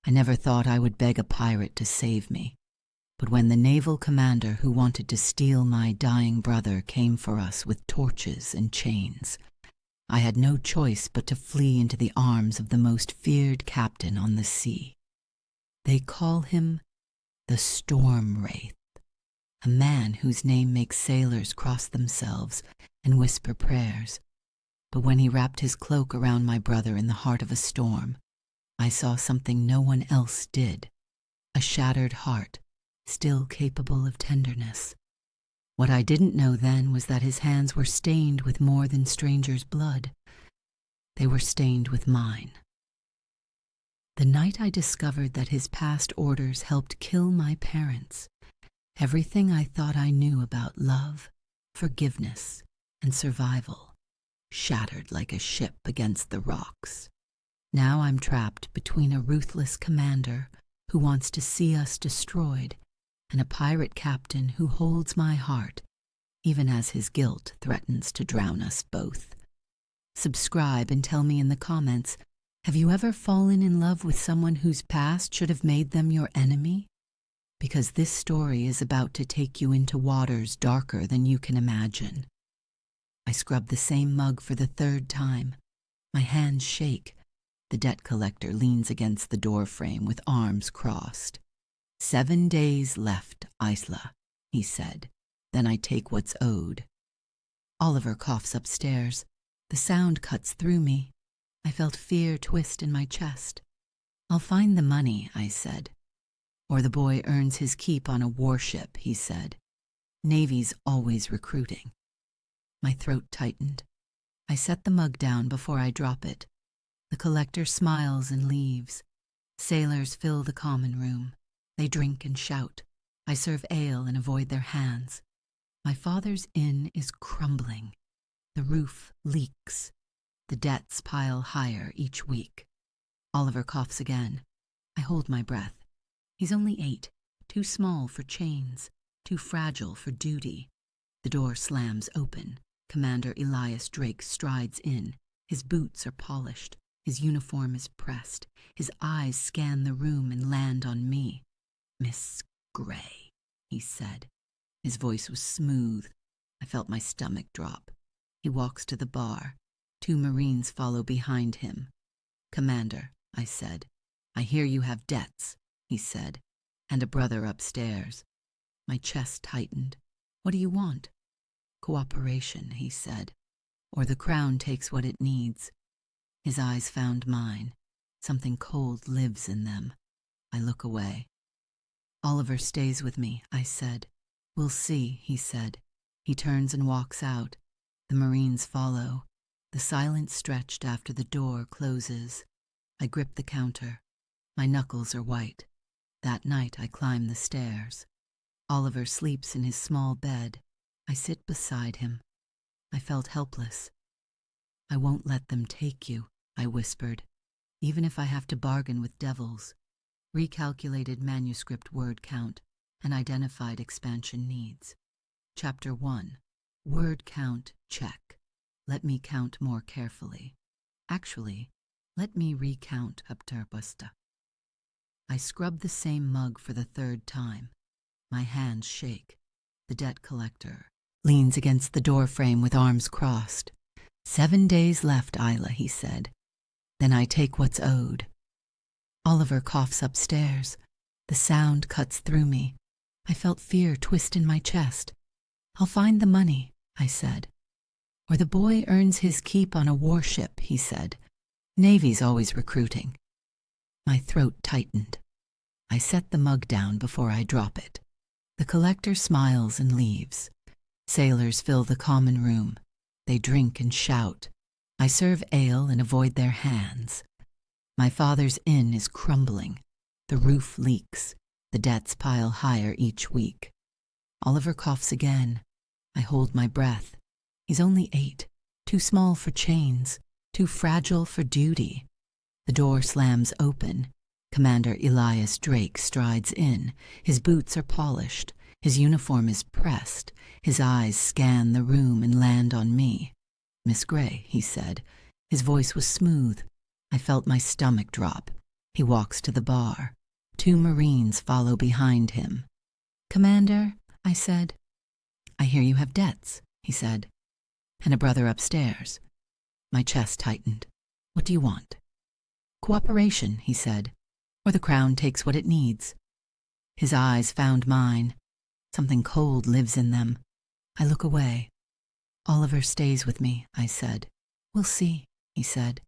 I never thought I would beg a pirate to save me. But when the naval commander who wanted to steal my dying brother came for us with torches and chains, I had no choice but to flee into the arms of the most feared captain on the sea. They call him the Storm Wraith, a man whose name makes sailors cross themselves and whisper prayers. But when he wrapped his cloak around my brother in the heart of a storm, I saw something no one else did, a shattered heart, still capable of tenderness. What I didn't know then was that his hands were stained with more than strangers' blood. They were stained with mine. The night I discovered that his past orders helped kill my parents, everything I thought I knew about love, forgiveness, and survival shattered like a ship against the rocks. Now I'm trapped between a ruthless commander who wants to see us destroyed and a pirate captain who holds my heart, even as his guilt threatens to drown us both. Subscribe and tell me in the comments, have you ever fallen in love with someone whose past should have made them your enemy? Because this story is about to take you into waters darker than you can imagine. I scrub the same mug for the third time. My hands shake. The debt collector leans against the door frame with arms crossed. 7 days left, Isla, he said. Then I take what's owed. Oliver coughs upstairs. The sound cuts through me. I felt fear twist in my chest. I'll find the money, I said. Or the boy earns his keep on a warship, he said. Navy's always recruiting. My throat tightened. I set the mug down before I drop it. The collector smiles and leaves. Sailors fill the common room. They drink and shout. I serve ale and avoid their hands. My father's inn is crumbling. The roof leaks. The debts pile higher each week. Oliver coughs again. I hold my breath. He's only 8, too small for chains, too fragile for duty. The door slams open. Commander Elias Drake strides in. His boots are polished. His uniform is pressed. His eyes scan the room and land on me. Miss Gray, he said. His voice was smooth. I felt my stomach drop. He walks to the bar. 2 Marines follow behind him. Commander, I said. I hear you have debts, he said, and a brother upstairs. My chest tightened. What do you want? Cooperation, he said, or the crown takes what it needs. His eyes found mine. Something cold lives in them. I look away. Oliver stays with me, I said. We'll see, he said. He turns and walks out. The Marines follow. The silence stretched after the door closes. I grip the counter. My knuckles are white. That night I climb the stairs. Oliver sleeps in his small bed. I sit beside him. I felt helpless. I won't let them take you, I whispered, even if I have to bargain with devils. Recalculated manuscript word count and identified expansion needs. Chapter 1. Word count check. Let me count more carefully. Actually, let me recount Abterbusta. I scrub the same mug for the 3rd time. My hands shake. The debt collector leans against the doorframe with arms crossed. 7 days left, Isla, he said. Then I take what's owed. Oliver coughs upstairs. The sound cuts through me. I felt fear twist in my chest. I'll find the money, I said. Or the boy earns his keep on a warship, he said. Navy's always recruiting. My throat tightened. I set the mug down before I drop it. The collector smiles and leaves. Sailors fill the common room. They drink and shout. I serve ale and avoid their hands. My father's inn is crumbling. The roof leaks. The debts pile higher each week. Oliver coughs again. I hold my breath. He's only 8, too small for chains, too fragile for duty. The door slams open. Commander Elias Drake strides in. His boots are polished. His uniform is pressed. His eyes scan the room and land on me. Miss Gray, he said. His voice was smooth. I felt my stomach drop. He walks to the bar. 2 Marines follow behind him. "Commander," I said. "I hear you have debts," he said, "and a brother upstairs." My chest tightened. "What do you want?" "Cooperation," he said, "or the Crown takes what it needs." His eyes found mine. Something cold lives in them. I look away. "Oliver stays with me," I said. "We'll see," he said.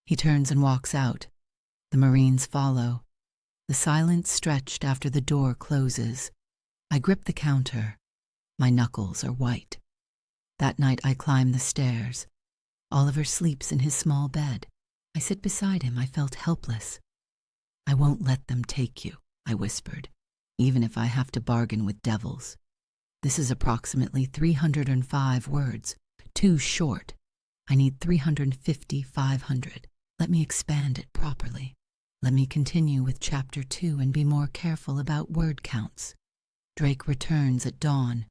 He turns and walks out. The Marines follow. The silence stretched after the door closes. I grip the counter. My knuckles are white. That night I climb the stairs. Oliver sleeps in his small bed. I sit beside him. I felt helpless. "I won't let them take you," I whispered, "even if I have to bargain with devils. This is approximately 305 words, too short. I need 350, 500. Let me expand it properly. Let me continue with chapter 2 and be more careful about word counts." Drake returns at dawn.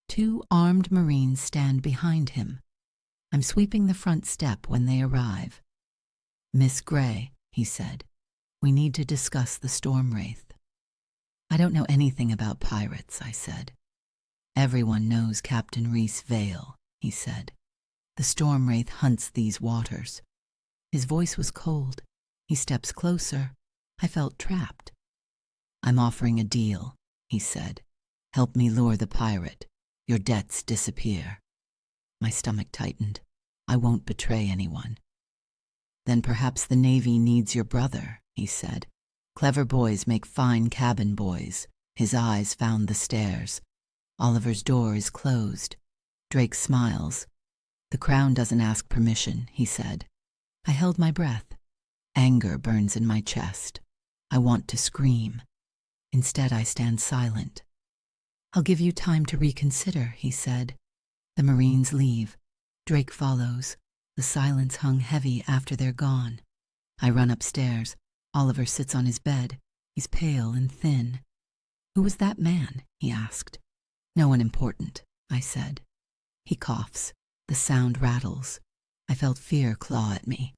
2 armed Marines stand behind him. I'm sweeping the front step when they arrive. "Miss Gray," he said, "we need to discuss the Storm Wraith." "I don't know anything about pirates," I said. "Everyone knows Captain Rhys Vale," he said. "The Storm Wraith hunts these waters." His voice was cold. He steps closer. I felt trapped. "I'm offering a deal," he said. "Help me lure the pirate. Your debts disappear." My stomach tightened. "I won't betray anyone." "Then perhaps the Navy needs your brother," he said. "Clever boys make fine cabin boys." His eyes found the stairs. Oliver's door is closed. Drake smiles. "The Crown doesn't ask permission," he said. I held my breath. Anger burns in my chest. I want to scream. Instead, I stand silent. "I'll give you time to reconsider," he said. The Marines leave. Drake follows. The silence hung heavy after they're gone. I run upstairs. Oliver sits on his bed. He's pale and thin. "Who was that man?" he asked. "No one important," I said. He coughs. The sound rattles. I felt fear claw at me.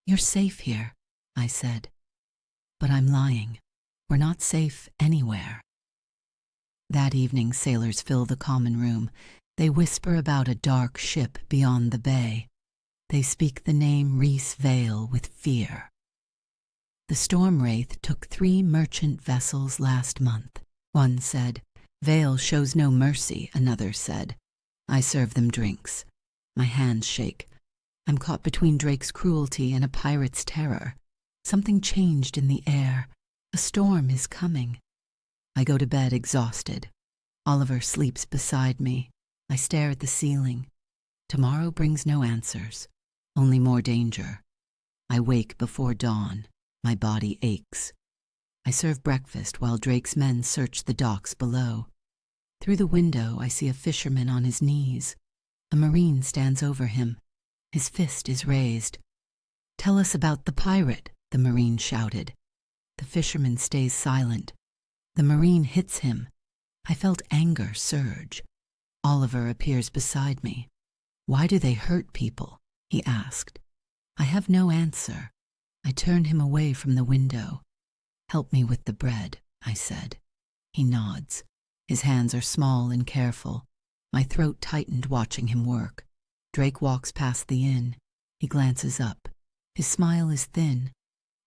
"You're safe here," I said. But I'm lying. We're not safe anywhere. That evening, sailors fill the common room. They whisper about a dark ship beyond the bay. They speak the name Rhys Vale with fear. "The Storm Wraith took 3 merchant vessels last month," one said. "Vale shows no mercy," another said. I serve them drinks. My hands shake. I'm caught between Drake's cruelty and a pirate's terror. Something changed in the air. A storm is coming. I go to bed exhausted. Oliver sleeps beside me. I stare at the ceiling. Tomorrow brings no answers, only more danger. I wake before dawn. My body aches. I serve breakfast while Drake's men search the docks below. Through the window, I see a fisherman on his knees. A Marine stands over him. His fist is raised. "Tell us about the pirate," the Marine shouted. The fisherman stays silent. The Marine hits him. I felt anger surge. Oliver appears beside me. "Why do they hurt people?" he asked. I have no answer. I turn him away from the window. "Help me with the bread," I said. He nods. His hands are small and careful. My throat tightened watching him work. Drake walks past the inn. He glances up. His smile is thin.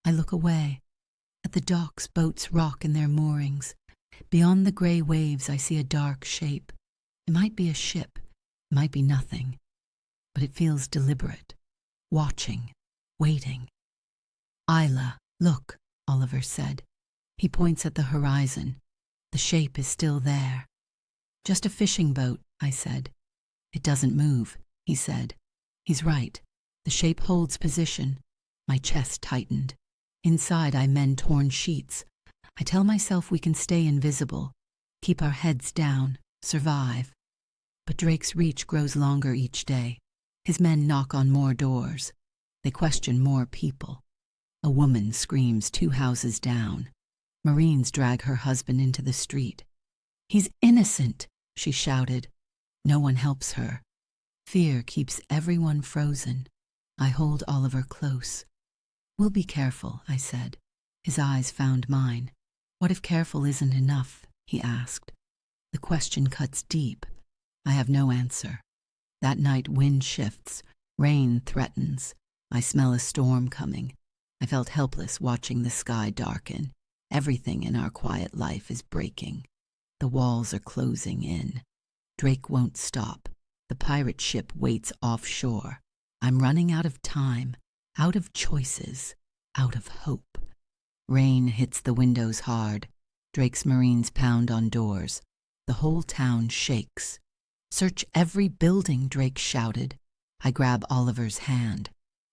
I look away. At the docks, boats rock in their moorings. Beyond the gray waves, I see a dark shape. It might be a ship. It might be nothing. But it feels deliberate. Watching. Waiting. "Isla, look," Oliver said. He points at the horizon. The shape is still there. "Just a fishing boat," I said. "It doesn't move," he said. He's right. The shape holds position. My chest tightened. Inside, I mend torn sheets. I tell myself we can stay invisible, keep our heads down, survive. But Drake's reach grows longer each day. His men knock on more doors. They question more people. A woman screams 2 houses down. Marines drag her husband into the street. "He's innocent," she shouted. No one helps her. Fear keeps everyone frozen. I hold Oliver close. "We'll be careful," I said. His eyes found mine. "What if careful isn't enough?" he asked. The question cuts deep. I have no answer. That night wind shifts, rain threatens. I smell a storm coming. I felt helpless watching the sky darken. Everything in our quiet life is breaking. The walls are closing in. Drake won't stop. The pirate ship waits offshore. I'm running out of time, out of choices, out of hope. Rain hits the windows hard. Drake's Marines pound on doors. The whole town shakes. "Search every building," Drake shouted. I grab Oliver's hand.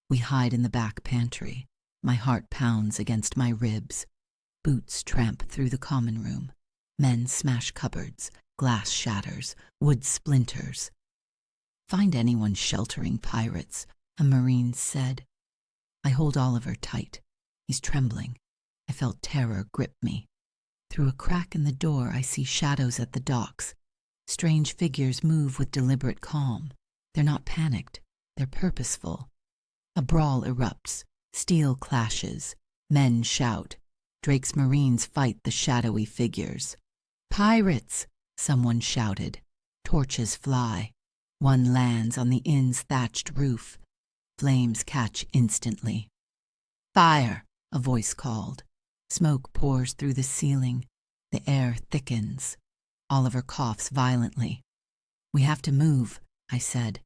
We hide in the back pantry. My heart pounds against my ribs. Boots tramp through the common room. Men smash cupboards. Glass shatters. Wood splinters. "Find anyone sheltering pirates," a Marine said. I hold Oliver tight. He's trembling. I felt terror grip me. Through a crack in the door, I see shadows at the docks. Strange figures move with deliberate calm. They're not panicked. They're purposeful. A brawl erupts. Steel clashes. Men shout. Drake's Marines fight the shadowy figures. "Pirates!" someone shouted. Torches fly. One lands on the inn's thatched roof. Flames catch instantly. "Fire!" a voice called. Smoke pours through the ceiling. The air thickens. Oliver coughs violently. "We have to move," I said.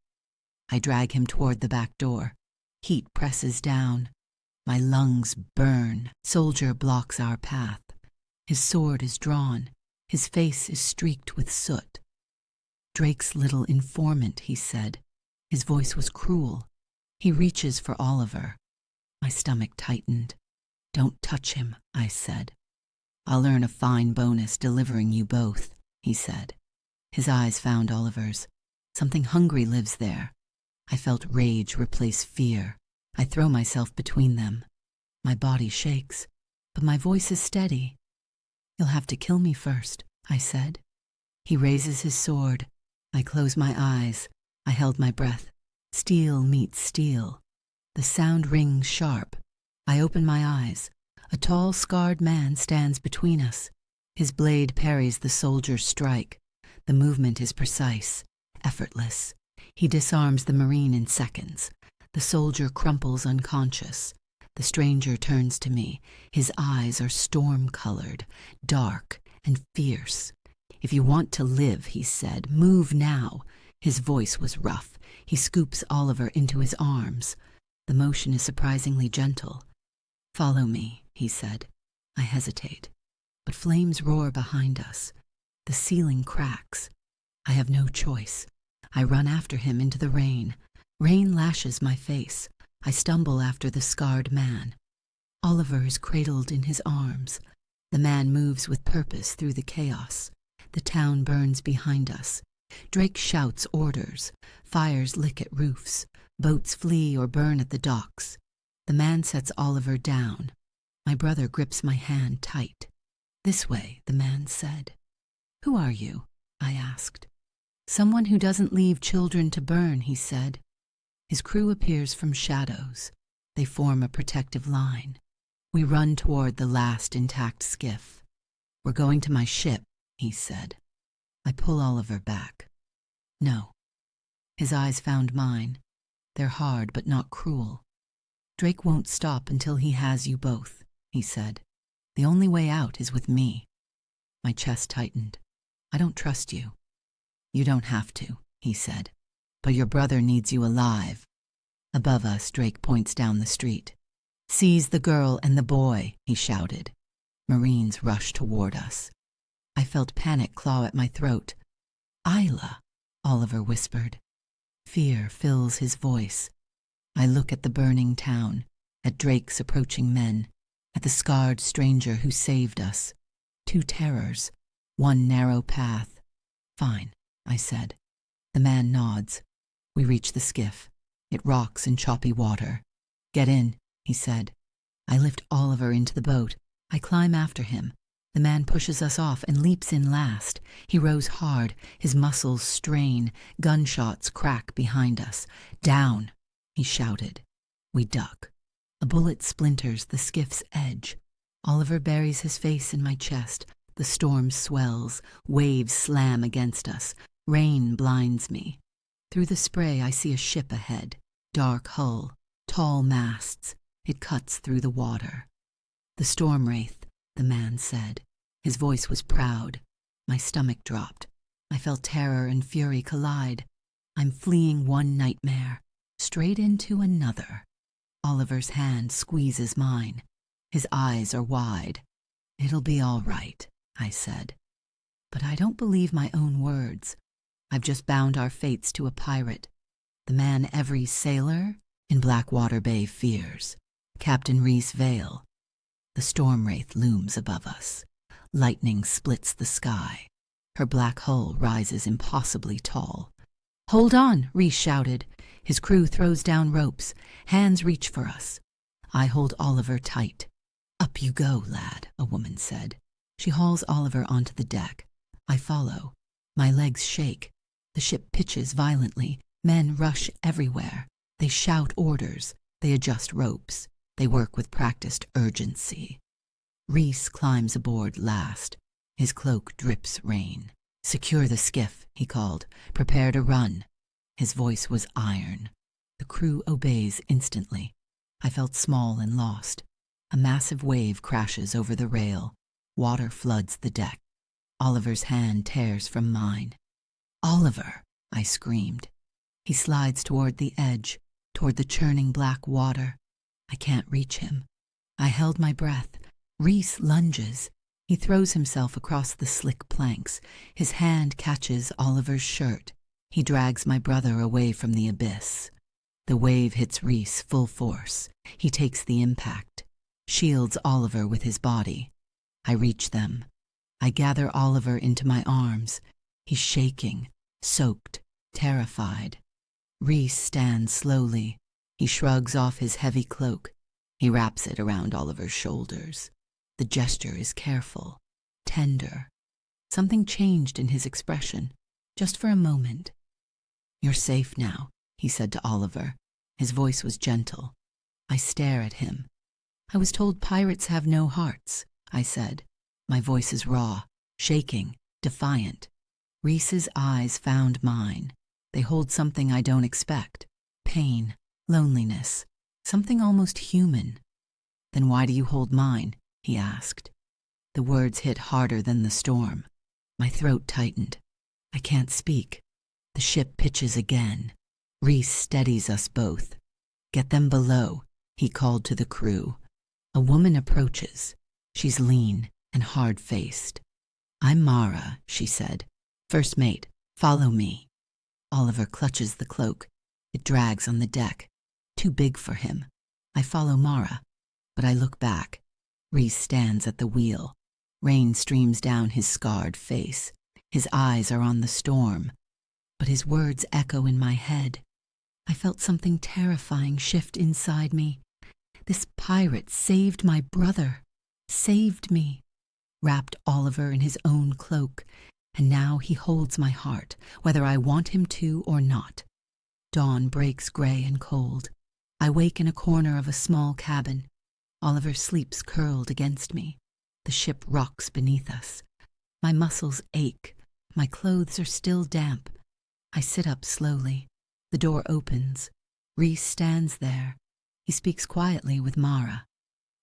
I drag him toward the back door. Heat presses down. My lungs burn. Soldier blocks our path. His sword is drawn. His face is streaked with soot. "Drake's little informant," he said. His voice was cruel. He reaches for Oliver. My stomach tightened. "Don't touch him," I said. "I'll earn a fine bonus delivering you both," he said. His eyes found Oliver's. Something hungry lives there. I felt rage replace fear. I throw myself between them. My body shakes, but my voice is steady. "You'll have to kill me first," I said. He raises his sword. I close my eyes. I held my breath. Steel meets steel. The sound rings sharp. I open my eyes. A tall, scarred man stands between us. His blade parries the soldier's strike. The movement is precise, effortless. He disarms the Marine in seconds. The soldier crumples unconscious. The stranger turns to me. His eyes are storm-colored, dark, and fierce. "If you want to live," he said, "move now." His voice was rough. He scoops Oliver into his arms. The motion is surprisingly gentle. "Follow me," he said. I hesitate. But flames roar behind us. The ceiling cracks. I have no choice. I run after him into the rain. Rain lashes my face. I stumble after the scarred man. Oliver is cradled in his arms. The man moves with purpose through the chaos. The town burns behind us. Drake shouts orders. Fires lick at roofs. Boats flee or burn at the docks. The man sets Oliver down. My brother grips my hand tight. "This way," the man said. "Who are you?" I asked. "Someone who doesn't leave children to burn," he said. His crew appears from shadows. They form a protective line. We run toward the last intact skiff. "We're going to my ship," he said. I pull Oliver back. "No." His eyes found mine. They're hard but not cruel. "Drake won't stop until he has you both," he said. "The only way out is with me." My chest tightened. "I don't trust you." "You don't have to," he said. "But your brother needs you alive." Above us, Drake points down the street. "Seize the girl and the boy," he shouted. Marines rush toward us. I felt panic claw at my throat. "Isla," Oliver whispered. Fear fills his voice. I look at the burning town, at Drake's approaching men, at the scarred stranger who saved us. Two terrors, one narrow path. "Fine," I said. The man nods. We reach the skiff. It rocks in choppy water. "Get in," he said. I lift Oliver into the boat. I climb after him. The man pushes us off and leaps in last. He rows hard. His muscles strain. Gunshots crack behind us. "Down!" he shouted. We duck. A bullet splinters the skiff's edge. Oliver buries his face in my chest. The storm swells, waves slam against us, rain blinds me. Through the spray I see a ship ahead, dark hull, tall masts. It cuts through the water. "The storm wraith," the man said. His voice was proud. My stomach dropped. I felt terror and fury collide. I'm fleeing one nightmare, straight into another. Oliver's hand squeezes mine. His eyes are wide. "It'll be all right," I said. But I don't believe my own words. I've just bound our fates to a pirate, the man every sailor in Blackwater Bay fears, Captain Rhys Vale. The storm wraith looms above us. Lightning splits the sky. Her black hull rises impossibly tall. "Hold on," Rhys shouted. His crew throws down ropes. Hands reach for us. I hold Oliver tight. "Up you go, lad," a woman said. She hauls Oliver onto the deck. I follow. My legs shake. The ship pitches violently. Men rush everywhere. They shout orders. They adjust ropes. They work with practiced urgency. Rhys climbs aboard last. His cloak drips rain. "Secure the skiff," he called. "Prepare to run." His voice was iron. The crew obeys instantly. I felt small and lost. A massive wave crashes over the rail. Water floods the deck. Oliver's hand tears from mine. "Oliver!" I screamed. He slides toward the edge, toward the churning black water. I can't reach him. I held my breath. Rhys lunges. He throws himself across the slick planks. His hand catches Oliver's shirt. He drags my brother away from the abyss. The wave hits Rhys full force. He takes the impact, shields Oliver with his body. I reach them. I gather Oliver into my arms. He's shaking, soaked, terrified. Rhys stands slowly. He shrugs off his heavy cloak. He wraps it around Oliver's shoulders. The gesture is careful, tender. Something changed in his expression, just for a moment. "You're safe now," he said to Oliver. His voice was gentle. I stare at him. "I was told pirates have no hearts," I said. My voice is raw, shaking, defiant. Rhys's eyes found mine. They hold something I don't expect. Pain, loneliness, something almost human. "Then why do you hold mine?" he asked. The words hit harder than the storm. My throat tightened. I can't speak. The ship pitches again. Rhys steadies us both. "Get them below," he called to the crew. A woman approaches. She's lean and hard-faced. "I'm Mara," she said. "First mate, follow me." Oliver clutches the cloak. It drags on the deck. Too big for him. I follow Mara, but I look back. Rhys stands at the wheel. Rain streams down his scarred face. His eyes are on the storm, but his words echo in my head. I felt something terrifying shift inside me. This pirate saved my brother, saved me, wrapped Oliver in his own cloak, and now he holds my heart, whether I want him to or not. Dawn breaks gray and cold. I wake in a corner of a small cabin. Oliver sleeps curled against me. The ship rocks beneath us. My muscles ache. My clothes are still damp. I sit up slowly. The door opens. Rhys stands there. He speaks quietly with Mara.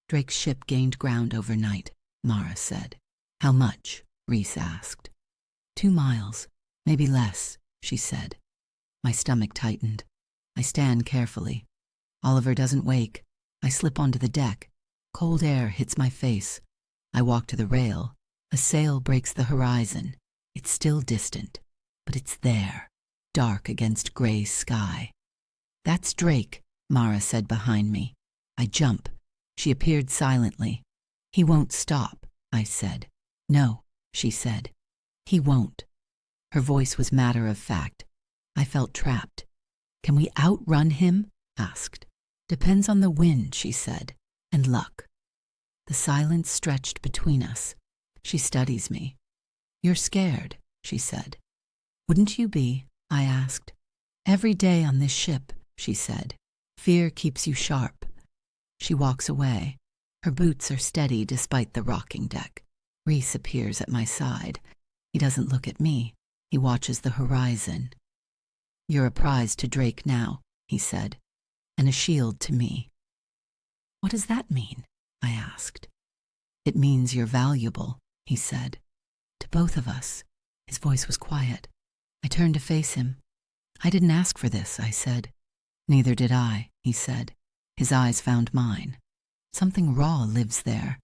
"Drake's ship gained ground overnight," Mara said. "How much?" Rhys asked. 2 miles, maybe less," she said. My stomach tightened. I stand carefully. Oliver doesn't wake. I slip onto the deck. Cold air hits my face. I walk to the rail. A sail breaks the horizon. It's still distant, but it's there, dark against gray sky. "That's Drake," Mara said behind me. I jump. She appeared silently. "He won't stop," I said. "No," she said. "He won't." Her voice was matter of fact. I felt trapped. "Can we outrun him?" asked. "Depends on the wind," she said, "and luck." The silence stretched between us. She studies me. "You're scared," she said. "Wouldn't you be?" I asked. "Every day on this ship," she said. "Fear keeps you sharp." She walks away. Her boots are steady despite the rocking deck. Reese appears at my side. He doesn't look at me. He watches the horizon. "You're a prize to Drake now," he said, "and a shield to me." "What does that mean?" I asked. "It means you're valuable," he said. "To both of us." His voice was quiet. I turned to face him. "I didn't ask for this," I said. "Neither did I," he said. His eyes found mine. "Something raw lives there.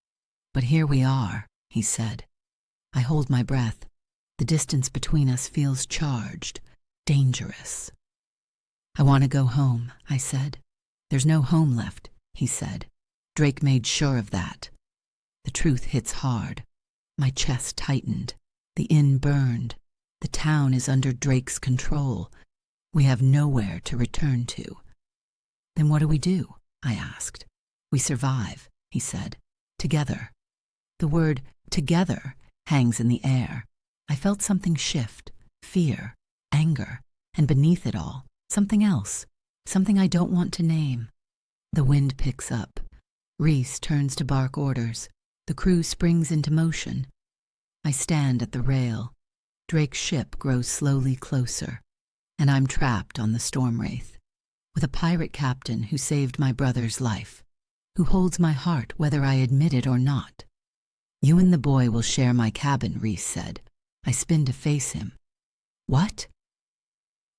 But here we are," he said. I hold my breath. The distance between us feels charged, dangerous. "I want to go home," I said. "There's no home left," he said. Drake made sure of that. The truth hits hard. My chest tightened. The inn burned. The town is under Drake's control. We have nowhere to return to. "Then what do we do?" I asked. "We survive," he said. "Together." The word "together" hangs in the air. I felt something shift, fear, anger, and beneath it all, something else, something I don't want to name. The wind picks up. Reese turns to bark orders. The crew springs into motion. I stand at the rail. Drake's ship grows slowly closer, and I'm trapped on the Storm Wraith, with a pirate captain who saved my brother's life, who holds my heart whether I admit it or not. "You and the boy will share my cabin," Reese said. I spin to face him. "What?"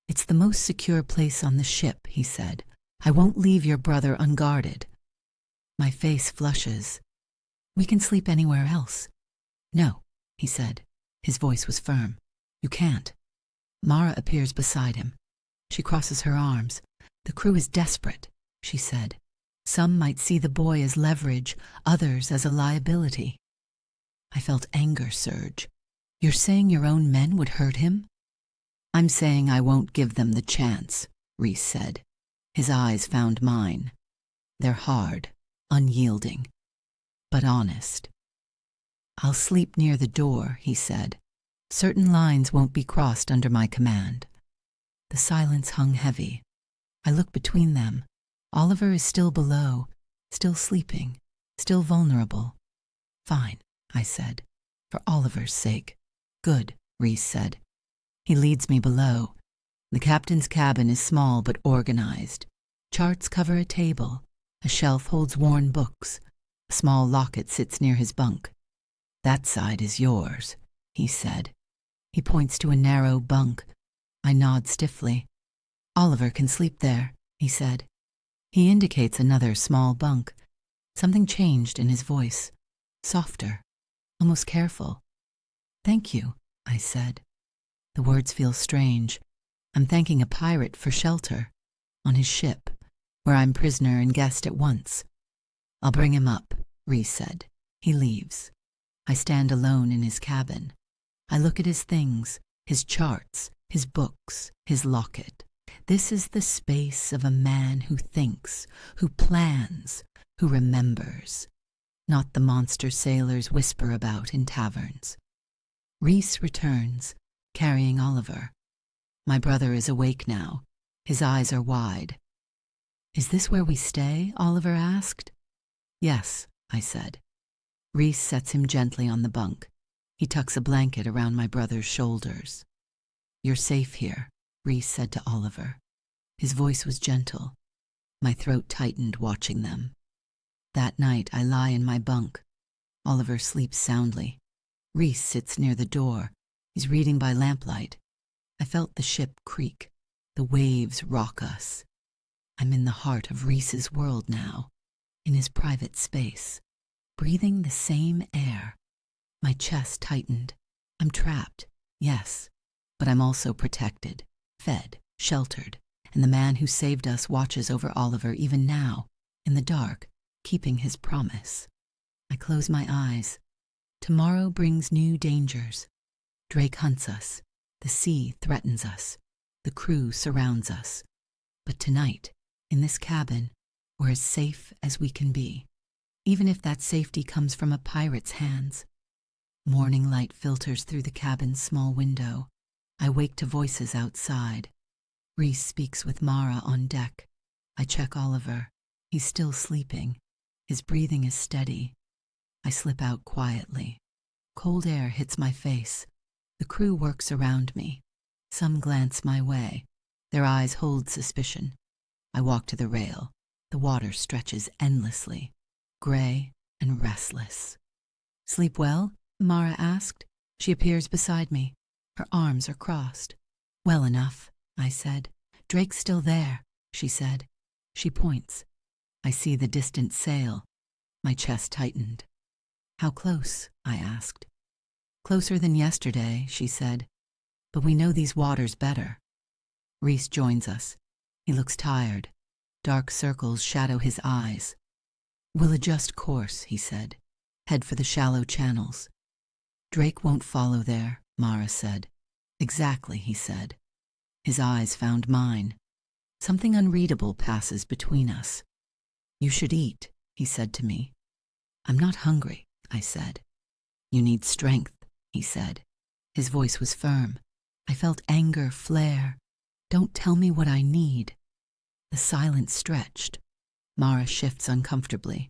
"It's the most secure place on the ship," he said. "I won't leave your brother unguarded." My face flushes. "We can sleep anywhere else." "No," he said. His voice was firm. "You can't." Mara appears beside him. She crosses her arms. "The crew is desperate," she said. "Some might see the boy as leverage, others as a liability." I felt anger surge. "You're saying your own men would hurt him?" "I'm saying I won't give them the chance," Reese said. His eyes found mine. They're hard, unyielding, but honest. "I'll sleep near the door," he said. "Certain lines won't be crossed under my command." The silence hung heavy. I look between them. Oliver is still below, still sleeping, still vulnerable. "Fine," I said, "for Oliver's sake." "Good," Reese said. He leads me below. The captain's cabin is small but organized. Charts cover a table. A shelf holds worn books. A small locket sits near his bunk. "That side is yours," he said. He points to a narrow bunk. I nod stiffly. "Oliver can sleep there," he said. He indicates another small bunk. Something changed in his voice. Softer, almost careful. "Thank you," I said. The words feel strange. I'm thanking a pirate for shelter, on his ship, where I'm prisoner and guest at once. "I'll bring him up," Reese said. He leaves. I stand alone in his cabin. I look at his things, his charts, his books, his locket. This is the space of a man who thinks, who plans, who remembers, not the monster sailors whisper about in taverns. Reese returns, carrying Oliver. My brother is awake now. His eyes are wide. "Is this where we stay?" Oliver asked. "Yes," I said. Reese sets him gently on the bunk. He tucks a blanket around my brother's shoulders. "You're safe here," Reese said to Oliver. His voice was gentle. My throat tightened watching them. That night I lie in my bunk. Oliver sleeps soundly. Reese sits near the door. He's reading by lamplight. I felt the ship creak. The waves rock us. I'm in the heart of Reese's world now, in his private space, breathing the same air. My chest tightened. I'm trapped, yes, but I'm also protected, fed, sheltered, and the man who saved us watches over Oliver even now, in the dark, keeping his promise. I close my eyes. Tomorrow brings new dangers. Drake hunts us. The sea threatens us. The crew surrounds us. But tonight, in this cabin, we're as safe as we can be, even if that safety comes from a pirate's hands. Morning light filters through the cabin's small window. I wake to voices outside. Reese speaks with Mara on deck. I check Oliver. He's still sleeping. His breathing is steady. I slip out quietly. Cold air hits my face. The crew works around me. Some glance my way. Their eyes hold suspicion. I walk to the rail. The water stretches endlessly, gray and restless. "Sleep well?" Mara asked. She appears beside me. Her arms are crossed. "Well enough," I said. "Drake's still there," she said. She points. I see the distant sail. My chest tightened. "How close?" I asked. "Closer than yesterday," she said. "But we know these waters better." Reese joins us. He looks tired. Dark circles shadow his eyes. "We'll adjust course," he said. "Head for the shallow channels." "Drake won't follow there," Mara said. "Exactly," he said. His eyes found mine. Something unreadable passes between us. "You should eat," he said to me. "I'm not hungry," I said. "You need strength," he said. His voice was firm. I felt anger flare. "Don't tell me what I need." The silence stretched. Mara shifts uncomfortably.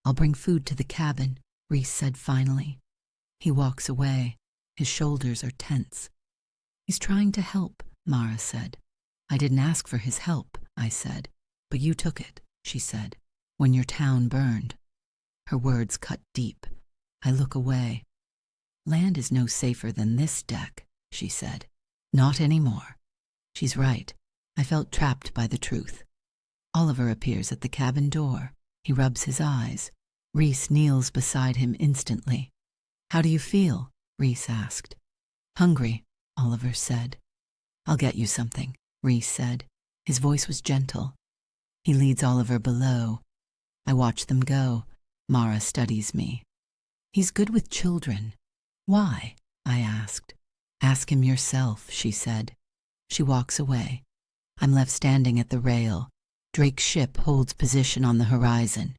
"I'll bring food to the cabin," Reese said finally. He walks away. His shoulders are tense. "He's trying to help," Mara said. "I didn't ask for his help," I said. "But you took it," she said, "when your town burned." Her words cut deep. I look away. "Land is no safer than this deck," she said. "Not anymore." She's right. I felt trapped by the truth. Oliver appears at the cabin door. He rubs his eyes. Reese kneels beside him instantly. "How do you feel?" Reese asked. "Hungry," Oliver said. "I'll get you something," Reese said. His voice was gentle. He leads Oliver below. I watch them go. Mara studies me. "He's good with children." "Why?" I asked. "Ask him yourself," she said. She walks away. I'm left standing at the rail. Drake's ship holds position on the horizon.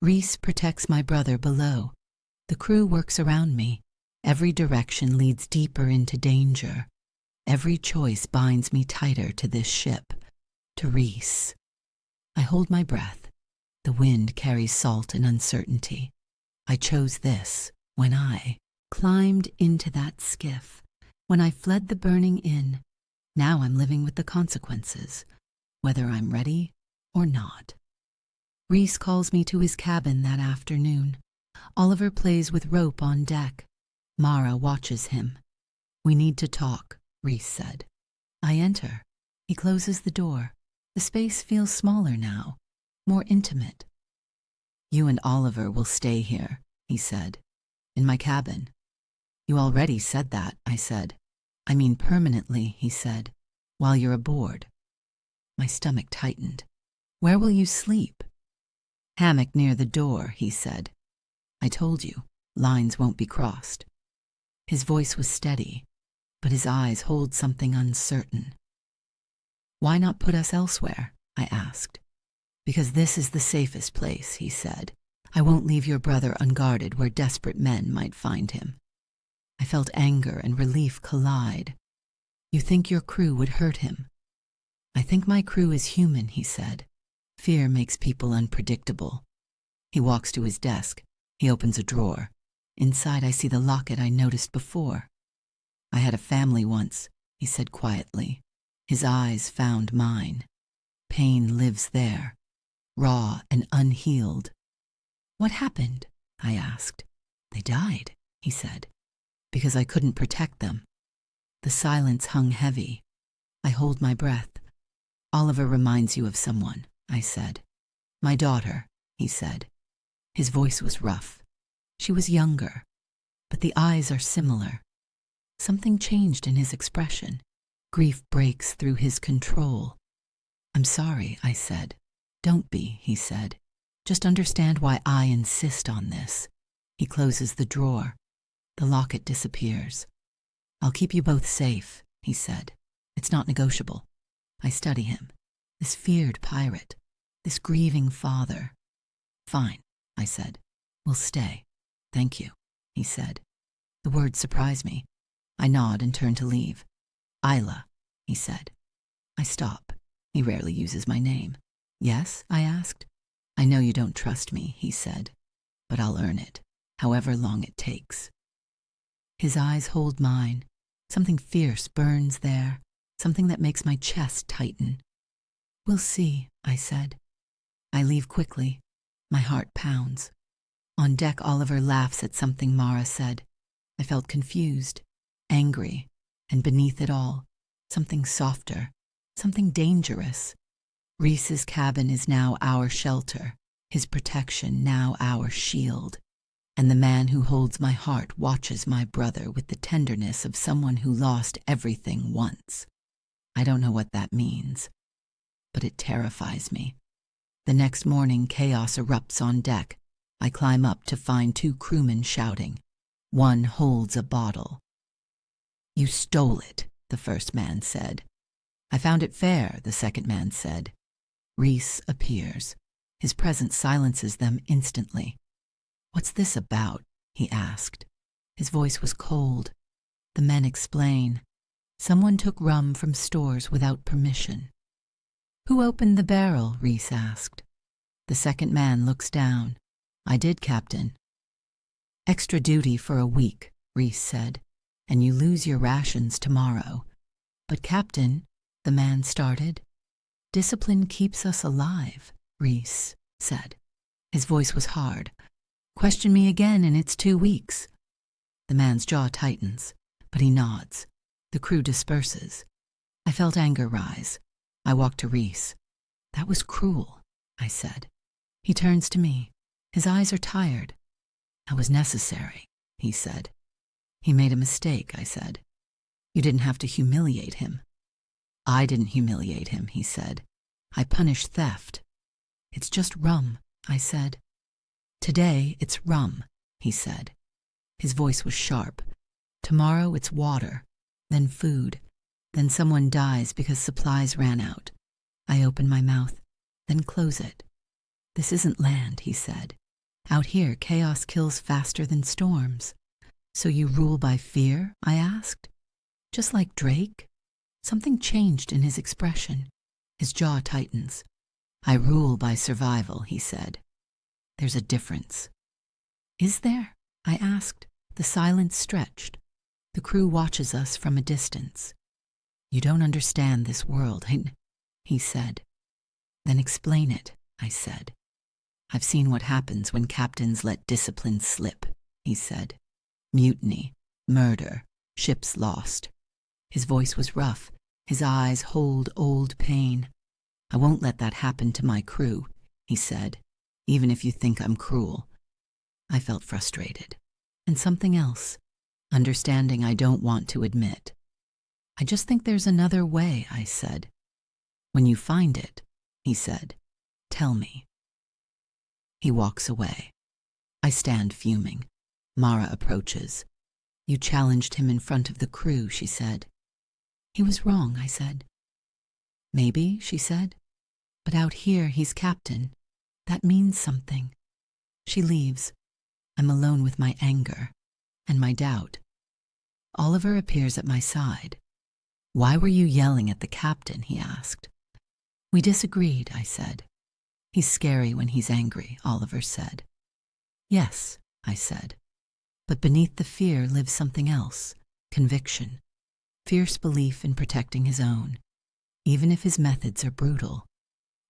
Reese protects my brother below. The crew works around me. Every direction leads deeper into danger. Every choice binds me tighter to this ship, to Reese. I hold my breath. The wind carries salt and uncertainty. I chose this when I climbed into that skiff, when I fled the burning inn. Now I'm living with the consequences, whether I'm ready or not. Reese calls me to his cabin that afternoon. Oliver plays with rope on deck. Mara watches him. "We need to talk," Reese said. I enter. He closes the door. The space feels smaller now, more intimate. "You and Oliver will stay here," he said. "In my cabin." "You already said that," I said. "I mean permanently," he said, "while you're aboard." My stomach tightened. "Where will you sleep?" "Hammock near the door," he said. "I told you, lines won't be crossed." His voice was steady, but his eyes hold something uncertain. "Why not put us elsewhere?" I asked. "Because this is the safest place," he said. "I won't leave your brother unguarded where desperate men might find him." I felt anger and relief collide. "You think your crew would hurt him?" "I think my crew is human," he said. "Fear makes people unpredictable." He walks to his desk. He opens a drawer. Inside I see the locket I noticed before. "I had a family once," he said quietly. His eyes found mine. Pain lives there, raw and unhealed. "What happened?" I asked. "They died," he said, "because I couldn't protect them." The silence hung heavy. I hold my breath. "Oliver reminds you of someone," I said. "My daughter," he said. His voice was rough. She was younger, but the eyes are similar. Something changed in his expression. Grief breaks through his control. "I'm sorry," I said. "Don't be," he said. "Just understand why I insist on this." He closes the drawer. The locket disappears. "I'll keep you both safe," he said. "It's not negotiable." I study him. This feared pirate. This grieving father. "Fine," I said. "We'll stay." "Thank you," he said. The words surprise me. I nod and turn to leave. "Isla," he said. I stop. He rarely uses my name. "Yes?" I asked. I know you don't trust me, he said, but I'll earn it, however long it takes. His eyes hold mine. Something fierce burns there, something that makes my chest tighten. We'll see, I said. I leave quickly. My heart pounds. On deck, Oliver laughs at something Mara said. I felt confused, angry, and beneath it all, something softer, something dangerous. Reese's cabin is now our shelter, his protection now our shield. And the man who holds my heart watches my brother with the tenderness of someone who lost everything once. I don't know what that means, but it terrifies me. The next morning, chaos erupts on deck. I climb up to find two crewmen shouting. One holds a bottle. You stole it, the first man said. I found it fair, the second man said. Reese appears. His presence silences them instantly. What's this about? He asked. His voice was cold. The men explain. Someone took rum from stores without permission. Who opened the barrel? Reese asked. The second man looks down. I did, Captain. Extra duty for a week, Reese said, and you lose your rations tomorrow. But Captain, the man started. Discipline keeps us alive, Reese said. His voice was hard. Question me again and it's 2 weeks. The man's jaw tightens, but he nods. The crew disperses. I felt anger rise. I walked to Reese. That was cruel, I said. He turns to me. His eyes are tired. That was necessary, he said. He made a mistake, I said. You didn't have to humiliate him. I didn't humiliate him, he said. I punished theft. It's just rum, I said. Today it's rum, he said. His voice was sharp. Tomorrow it's water, then food, then someone dies because supplies ran out. I open my mouth, then close it. This isn't land, he said. Out here, chaos kills faster than storms. So you rule by fear? I asked. Just like Drake? Something changed in his expression. His jaw tightens. I rule by survival, he said. There's a difference. Is there? I asked. The silence stretched. The crew watches us from a distance. You don't understand this world, he said. Then explain it, I said. I've seen what happens when captains let discipline slip, he said. Mutiny, murder, ships lost. His voice was rough. His eyes hold old pain. I won't let that happen to my crew, he said, even if you think I'm cruel. I felt frustrated. And something else, understanding I don't want to admit. I just think there's another way, I said. When you find it, he said, tell me. He walks away. I stand fuming. Mara approaches. You challenged him in front of the crew, she said. He was wrong, I said. Maybe, she said. But out here, he's captain. That means something. She leaves. I'm alone with my anger and my doubt. Oliver appears at my side. Why were you yelling at the captain? He asked. We disagreed, I said. He's scary when he's angry, Oliver said. Yes, I said. But beneath the fear lives something else, conviction, fierce belief in protecting his own, even if his methods are brutal.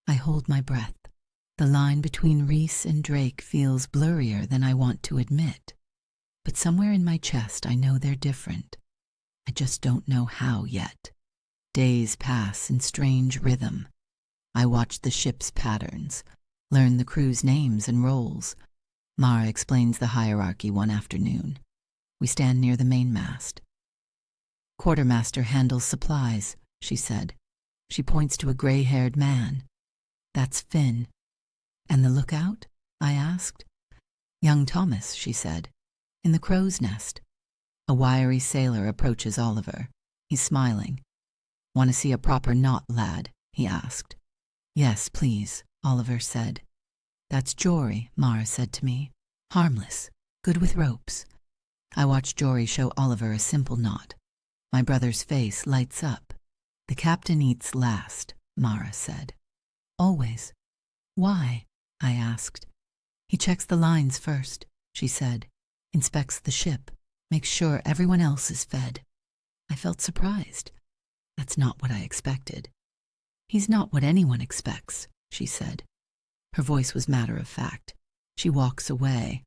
I hold my breath. The line between Reese and Drake feels blurrier than I want to admit. But somewhere in my chest I know they're different. I just don't know how yet. Days pass in strange rhythm. I watch the ship's patterns, learn the crew's names and roles. Mara explains the hierarchy one afternoon. We stand near the mainmast. Quartermaster handles supplies, she said. She points to a gray-haired man. That's Finn. And the lookout? I asked. Young Thomas, she said. In the crow's nest. A wiry sailor approaches Oliver. He's smiling. Want to see a proper knot, lad? He asked. Yes, please, Oliver said. That's Jory, Mara said to me. Harmless, good with ropes. I watched Jory show Oliver a simple knot. My brother's face lights up. The captain eats last, Mara said. Always. Why? I asked. He checks the lines first, she said, inspects the ship, makes sure everyone else is fed. I felt surprised. That's not what I expected. He's not what anyone expects, she said. Her voice was matter of fact. She walks away.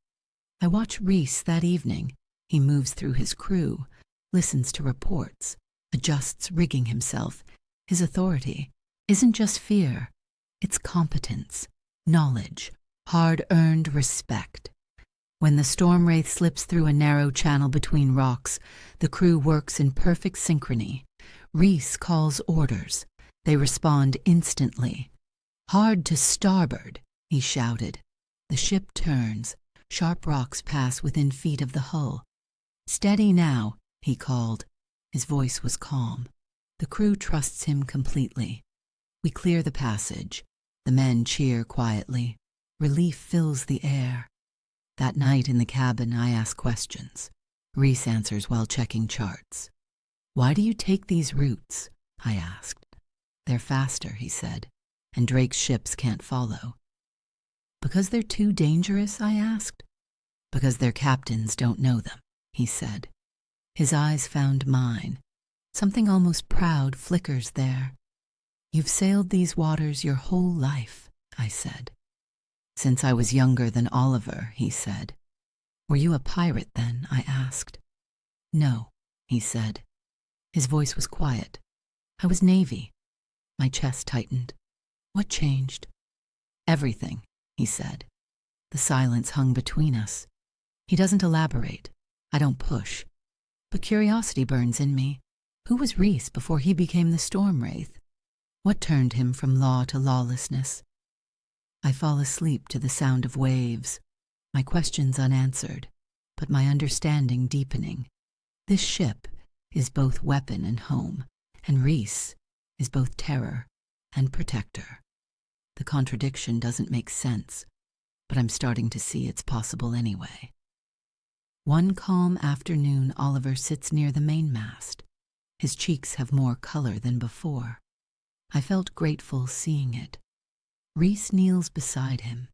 I watch Reese that evening. He moves through his crew, listens to reports, adjusts rigging himself. His authority isn't just fear, it's competence, knowledge, hard-earned respect. When the storm wraith slips through a narrow channel between rocks, the crew works in perfect synchrony. Reese calls orders. They respond instantly. "Hard to starboard," he shouted. The ship turns. Sharp rocks pass within feet of the hull. "Steady now," he called. His voice was calm. The crew trusts him completely. We clear the passage. The men cheer quietly. Relief fills the air. That night in the cabin, I ask questions. Reese answers while checking charts. "Why do you take these routes?" I asked. "They're faster," he said, "and Drake's ships can't follow." "Because they're too dangerous?" I asked. "Because their captains don't know them," he said. His eyes found mine. Something almost proud flickers there. "You've sailed these waters your whole life," I said. "Since I was younger than Oliver," he said. "Were you a pirate then?" I asked. "No," he said. His voice was quiet. "I was Navy." My chest tightened. "What changed?" "Everything," he said. The silence hung between us. He doesn't elaborate. I don't push. But curiosity burns in me. Who was Reese before he became the storm wraith? What turned him from law to lawlessness? I fall asleep to the sound of waves, my questions unanswered, but my understanding deepening. This ship is both weapon and home, and Reese is both terror and protector. The contradiction doesn't make sense, but I'm starting to see it's possible anyway. One calm afternoon, Oliver sits near the mainmast. His cheeks have more color than before. I felt grateful seeing it. Reese kneels beside him.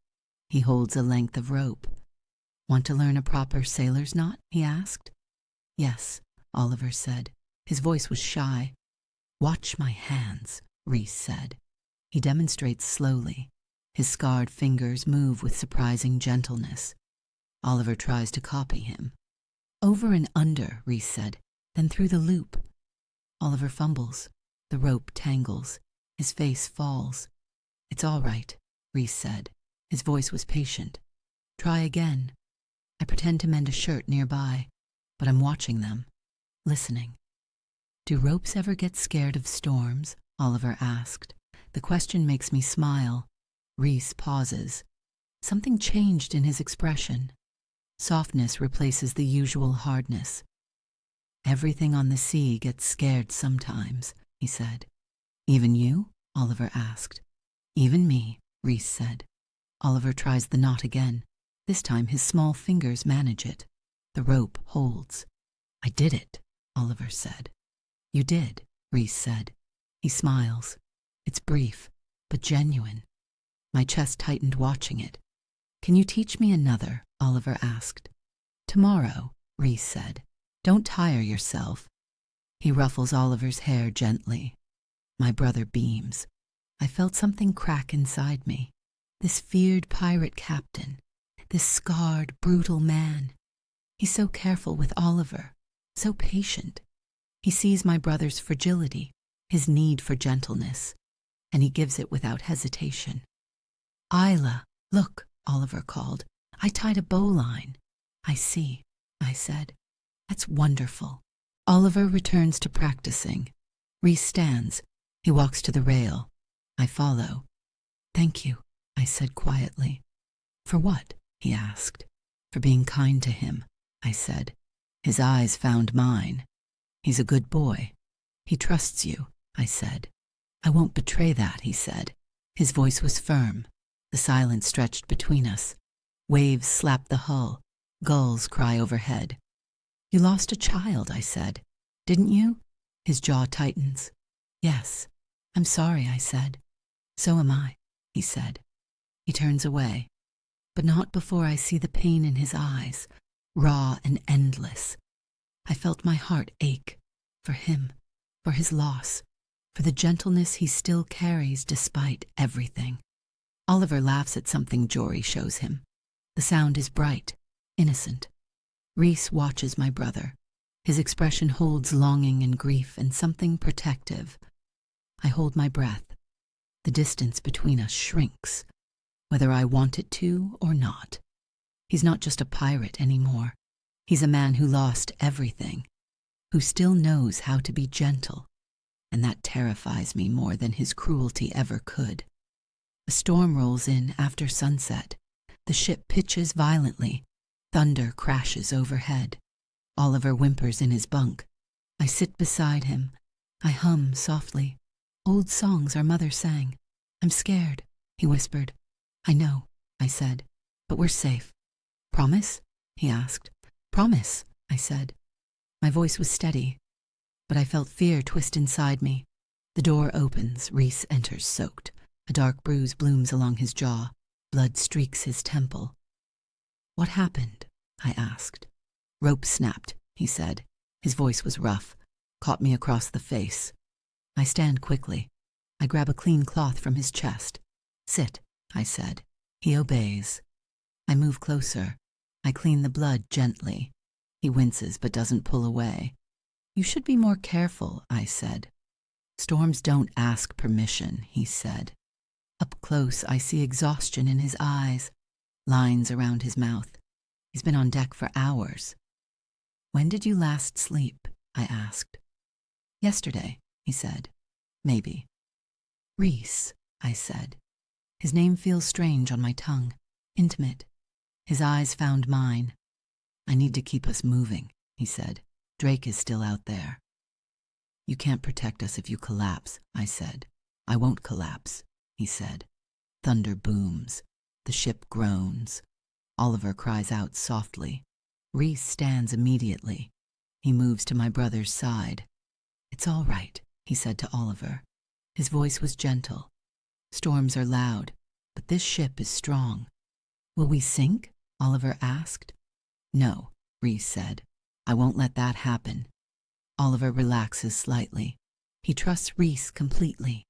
He holds a length of rope. "Want to learn a proper sailor's knot?" he asked. "Yes," Oliver said. His voice was shy. "Watch my hands," Reese said. He demonstrates slowly. His scarred fingers move with surprising gentleness. Oliver tries to copy him. "Over and under," Reese said, "then through the loop." Oliver fumbles. The rope tangles. His face falls. "It's all right," Reese said. His voice was patient. "Try again." I pretend to mend a shirt nearby, but I'm watching them, listening. "Do ropes ever get scared of storms?" Oliver asked. The question makes me smile. Reese pauses. Something changed in his expression. Softness replaces the usual hardness. "Everything on the sea gets scared sometimes," he said. "Even you?" Oliver asked. "Even me," Reese said. Oliver tries the knot again. This time his small fingers manage it. The rope holds. "I did it," Oliver said. "You did," Reese said. He smiles. It's brief, but genuine. My chest tightened watching it. "Can you teach me another?" Oliver asked. "Tomorrow," Reese said. "Don't tire yourself." He ruffles Oliver's hair gently. My brother beams. I felt something crack inside me. This feared pirate captain, this scarred, brutal man. He's so careful with Oliver, so patient. He sees my brother's fragility, his need for gentleness, and he gives it without hesitation. "Isla, look," Oliver called. "I tied a bowline." "I see," I said. "That's wonderful." Oliver returns to practicing. Reese stands. He walks to the rail. I follow. "Thank you," I said quietly. "For what?" he asked. "For being kind to him," I said. His eyes found mine. "He's a good boy. He trusts you," I said. "I won't betray that," he said. His voice was firm. The silence stretched between us. Waves slap the hull. Gulls cry overhead. "You lost a child," I said. "Didn't you?" His jaw tightens. "Yes." "I'm sorry," I said. "So am I," he said. He turns away, but not before I see the pain in his eyes, raw and endless. I felt my heart ache for him, for his loss, for the gentleness he still carries despite everything. Oliver laughs at something Jory shows him. The sound is bright, innocent. Rhys watches my brother. His expression holds longing and grief and something protective. I hold my breath. The distance between us shrinks, whether I want it to or not. He's not just a pirate anymore. He's a man who lost everything, who still knows how to be gentle, and that terrifies me more than his cruelty ever could. A storm rolls in after sunset. The ship pitches violently. Thunder crashes overhead. Oliver whimpers in his bunk. I sit beside him. I hum softly. Old songs our mother sang. "I'm scared," he whispered. "I know," I said, "but we're safe." "Promise?" he asked. "Promise," I said. My voice was steady, but I felt fear twist inside me. The door opens. Rhys enters soaked. A dark bruise blooms along his jaw. Blood streaks his temple. "What happened?" I asked. "Rope snapped," he said. His voice was rough. Caught me across the face. I stand quickly. I grab a clean cloth from his chest. "Sit," I said. He obeys. I move closer. I clean the blood gently. He winces but doesn't pull away. "You should be more careful," I said. "Storms don't ask permission," he said. Up close, I see exhaustion in his eyes, lines around his mouth. He's been on deck for hours. "When did you last sleep?" I asked. "Yesterday," he said. "Maybe." "Rhys," I said. His name feels strange on my tongue, intimate. His eyes found mine. "I need to keep us moving," he said. "Drake is still out there." "You can't protect us if you collapse," I said. "I won't collapse," he said. Thunder booms. The ship groans. Oliver cries out softly. Rhys stands immediately. He moves to my brother's side. "It's all right," he said to Oliver. His voice was gentle. "Storms are loud, but this ship is strong." "Will we sink?" Oliver asked. "No," Rhys said. "I won't let that happen." Oliver relaxes slightly. He trusts Rhys completely.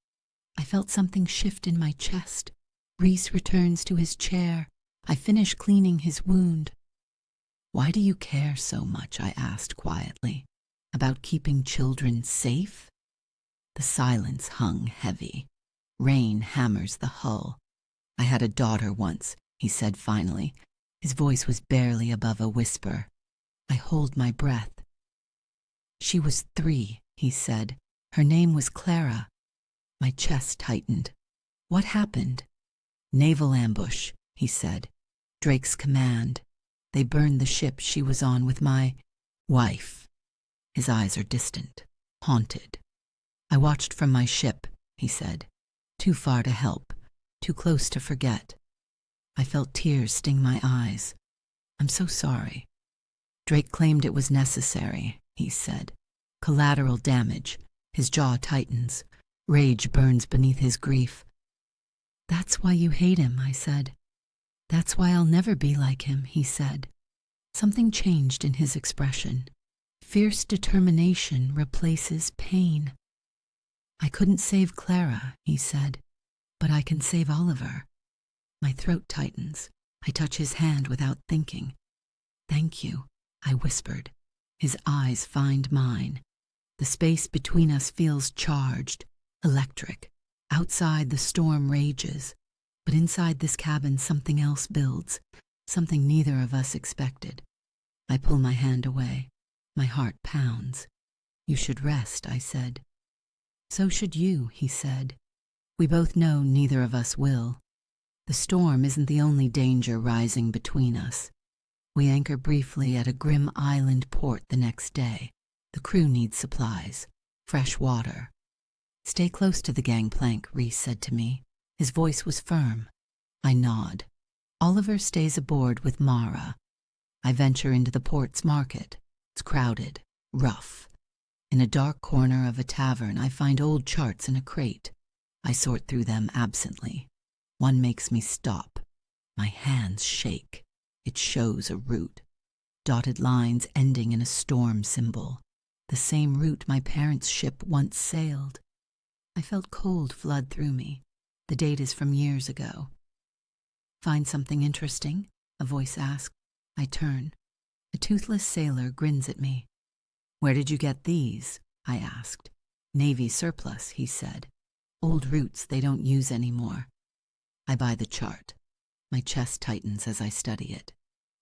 I felt something shift in my chest. Rhys returns to his chair. I finish cleaning his wound. "Why do you care so much?" I asked quietly. "About keeping children safe?" The silence hung heavy. Rain hammers the hull. "I had a daughter once," he said finally. His voice was barely above a whisper. I hold my breath. "She was 3, he said. "Her name was Clara." My chest tightened. "What happened?" "Naval ambush," he said. "Drake's command. They burned the ship she was on with my wife." His eyes are distant, haunted. "I watched from my ship," he said. "Too far to help, too close to forget." I felt tears sting my eyes. "I'm so sorry." "Drake claimed it was necessary," he said. "Collateral damage." His jaw tightens. Rage burns beneath his grief. "That's why you hate him," I said. "That's why I'll never be like him," he said. Something changed in his expression. Fierce determination replaces pain. "I couldn't save Clara," he said, "but I can save Oliver." My throat tightens. I touch his hand without thinking. "Thank you," I whispered. His eyes find mine. The space between us feels charged, electric. Outside the storm rages, but inside this cabin something else builds, something neither of us expected. I pull my hand away. My heart pounds. "You should rest," I said. "So should you," he said. "We both know neither of us will. The storm isn't the only danger rising between us." We anchor briefly at a grim island port the next day. The crew needs supplies, fresh water. "Stay close to the gangplank," Rhys said to me. His voice was firm. I nod. Oliver stays aboard with Mara. I venture into the port's market. It's crowded, rough. In a dark corner of a tavern, I find old charts in a crate. I sort through them absently. One makes me stop. My hands shake. It shows a route. Dotted lines ending in a storm symbol. The same route my parents' ship once sailed. I felt cold flood through me. The date is from years ago. Find something interesting? A voice asked. I turn. A toothless sailor grins at me. Where did you get these? I asked. Navy surplus, he said. Old routes they don't use anymore. I buy the chart. My chest tightens as I study it.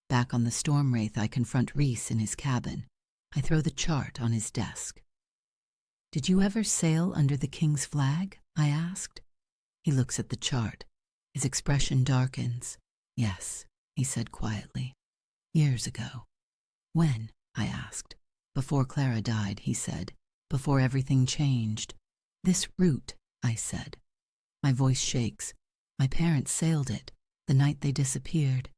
Back on the storm wraith, I confront Reese in his cabin. I throw the chart on his desk. Did you ever sail under the king's flag? I asked. He looks at the chart. His expression darkens. Yes, he said quietly. Years ago. When? I asked. Before Clara died, he said. Before everything changed. This route, I said. My voice shakes. My parents sailed it, the night they disappeared.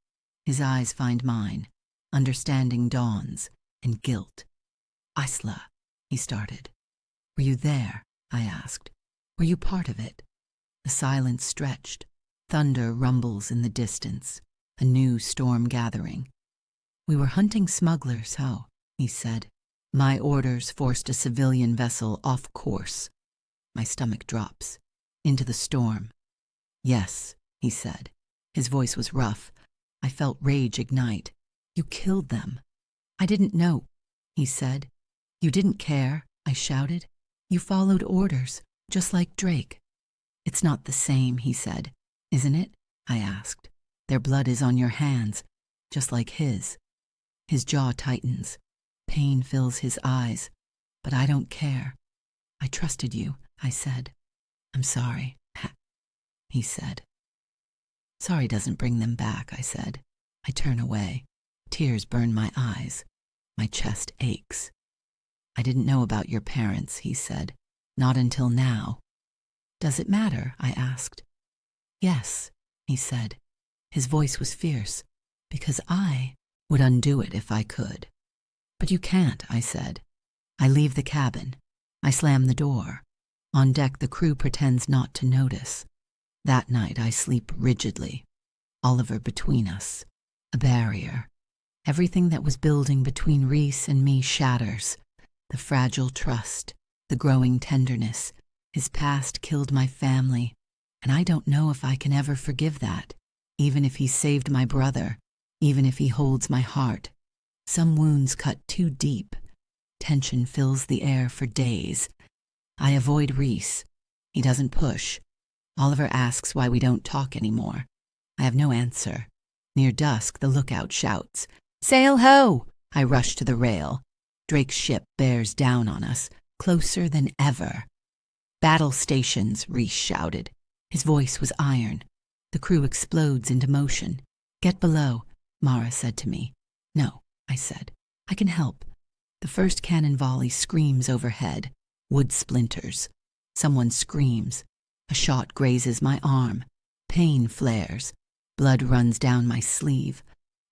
His eyes find mine. Understanding dawns, and guilt. Isla, he started. Were you there? I asked. Were you part of it? The silence stretched. Thunder rumbles in the distance. A new storm gathering. We were hunting smugglers, how? He said. My orders forced a civilian vessel off course. My stomach drops. Into the storm. Yes, he said. His voice was rough. I felt rage ignite. You killed them. I didn't know, he said. You didn't care, I shouted. You followed orders, just like Drake. It's not the same, he said. Isn't it? I asked. Their blood is on your hands, just like his. His jaw tightens. Pain fills his eyes. But I don't care. I trusted you, I said. I'm sorry, he said. Sorry doesn't bring them back, I said. I turn away. Tears burn my eyes. My chest aches. I didn't know about your parents, he said. Not until now. Does it matter? I asked. Yes, he said. His voice was fierce, because I would undo it if I could. But you can't, I said. I leave the cabin. I slam the door. On deck, the crew pretends not to notice. That night, I sleep rigidly. Oliver between us. A barrier. Everything that was building between Reese and me shatters. The fragile trust, the growing tenderness. His past killed my family, and I don't know if I can ever forgive that, even if he saved my brother, even if he holds my heart. Some wounds cut too deep. Tension fills the air for days. I avoid Reese. He doesn't push. Oliver asks why we don't talk anymore. I have no answer. Near dusk, the lookout shouts, "Sail ho!" I rush to the rail. Drake's ship bears down on us, closer than ever. "Battle stations," Reese shouted. His voice was iron. The crew explodes into motion. "Get below," Mara said to me. "No," I said. "I can help." The first cannon volley screams overhead. Wood splinters. Someone screams. A shot grazes my arm. Pain flares. Blood runs down my sleeve.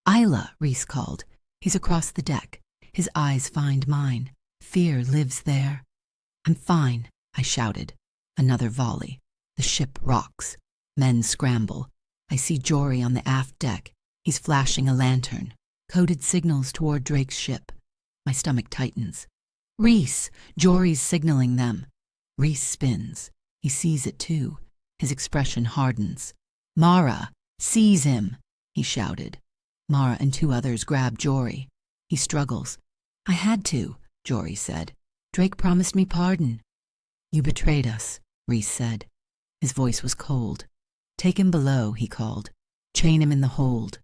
"Isla," Reese called. He's across the deck. His eyes find mine. Fear lives there. "I'm fine," I shouted. Another volley. The ship rocks. Men scramble. I see Jory on the aft deck. He's flashing a lantern. Coded signals toward Drake's ship. My stomach tightens. "Reese!" Jory's signaling them. Reese spins. He sees it too. His expression hardens. "Mara! Seize him!" he shouted. Mara and two others grab Jory. He struggles. "I had to," Jory said. "Drake promised me pardon." "You betrayed us," Reese said. His voice was cold. "Take him below," he called. "Chain him in the hold."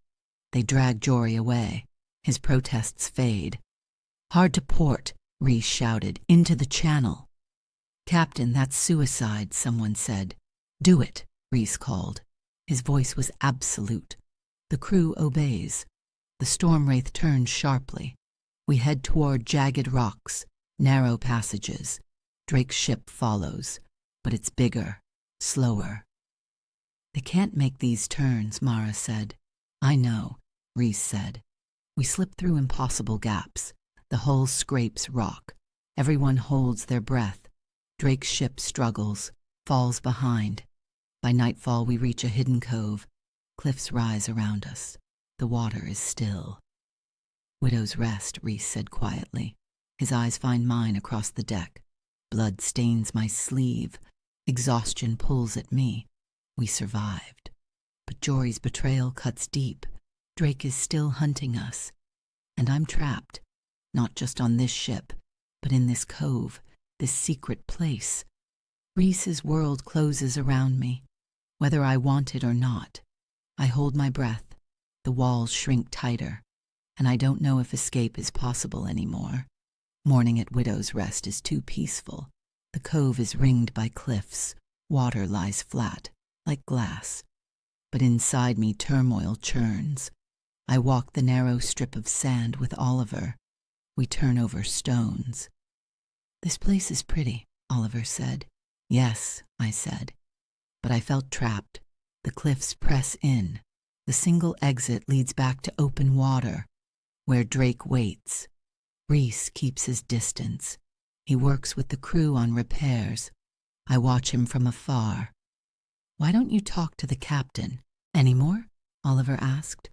They drag Jory away. His protests fade. "Hard to port," Reese shouted. "Into the channel." "Captain, that's suicide," someone said. "Do it," Reese called. His voice was absolute. The crew obeys. The storm wraith turns sharply. We head toward jagged rocks, narrow passages. Drake's ship follows, but it's bigger, slower. "They can't make these turns," Mara said. "I know," Reese said. We slip through impossible gaps. The hull scrapes rock. Everyone holds their breath. Drake's ship struggles, falls behind. By nightfall, we reach a hidden cove. Cliffs rise around us. The water is still. "Widow's Rest," Reese said quietly. His eyes find mine across the deck. Blood stains my sleeve. Exhaustion pulls at me. We survived. But Jory's betrayal cuts deep. Drake is still hunting us. And I'm trapped, not just on this ship, but in this cove, this secret place. Reese's world closes around me, whether I want it or not. I hold my breath. The walls shrink tighter, and I don't know if escape is possible anymore. Morning at Widow's Rest is too peaceful. The cove is ringed by cliffs. Water lies flat, like glass. But inside me turmoil churns. I walk the narrow strip of sand with Oliver. We turn over stones. "This place is pretty," Oliver said. "Yes," I said. But I felt trapped. The cliffs press in. The single exit leads back to open water, where Drake waits. Reese keeps his distance. He works with the crew on repairs. I watch him from afar. "Why don't you talk to the captain anymore?" Oliver asked.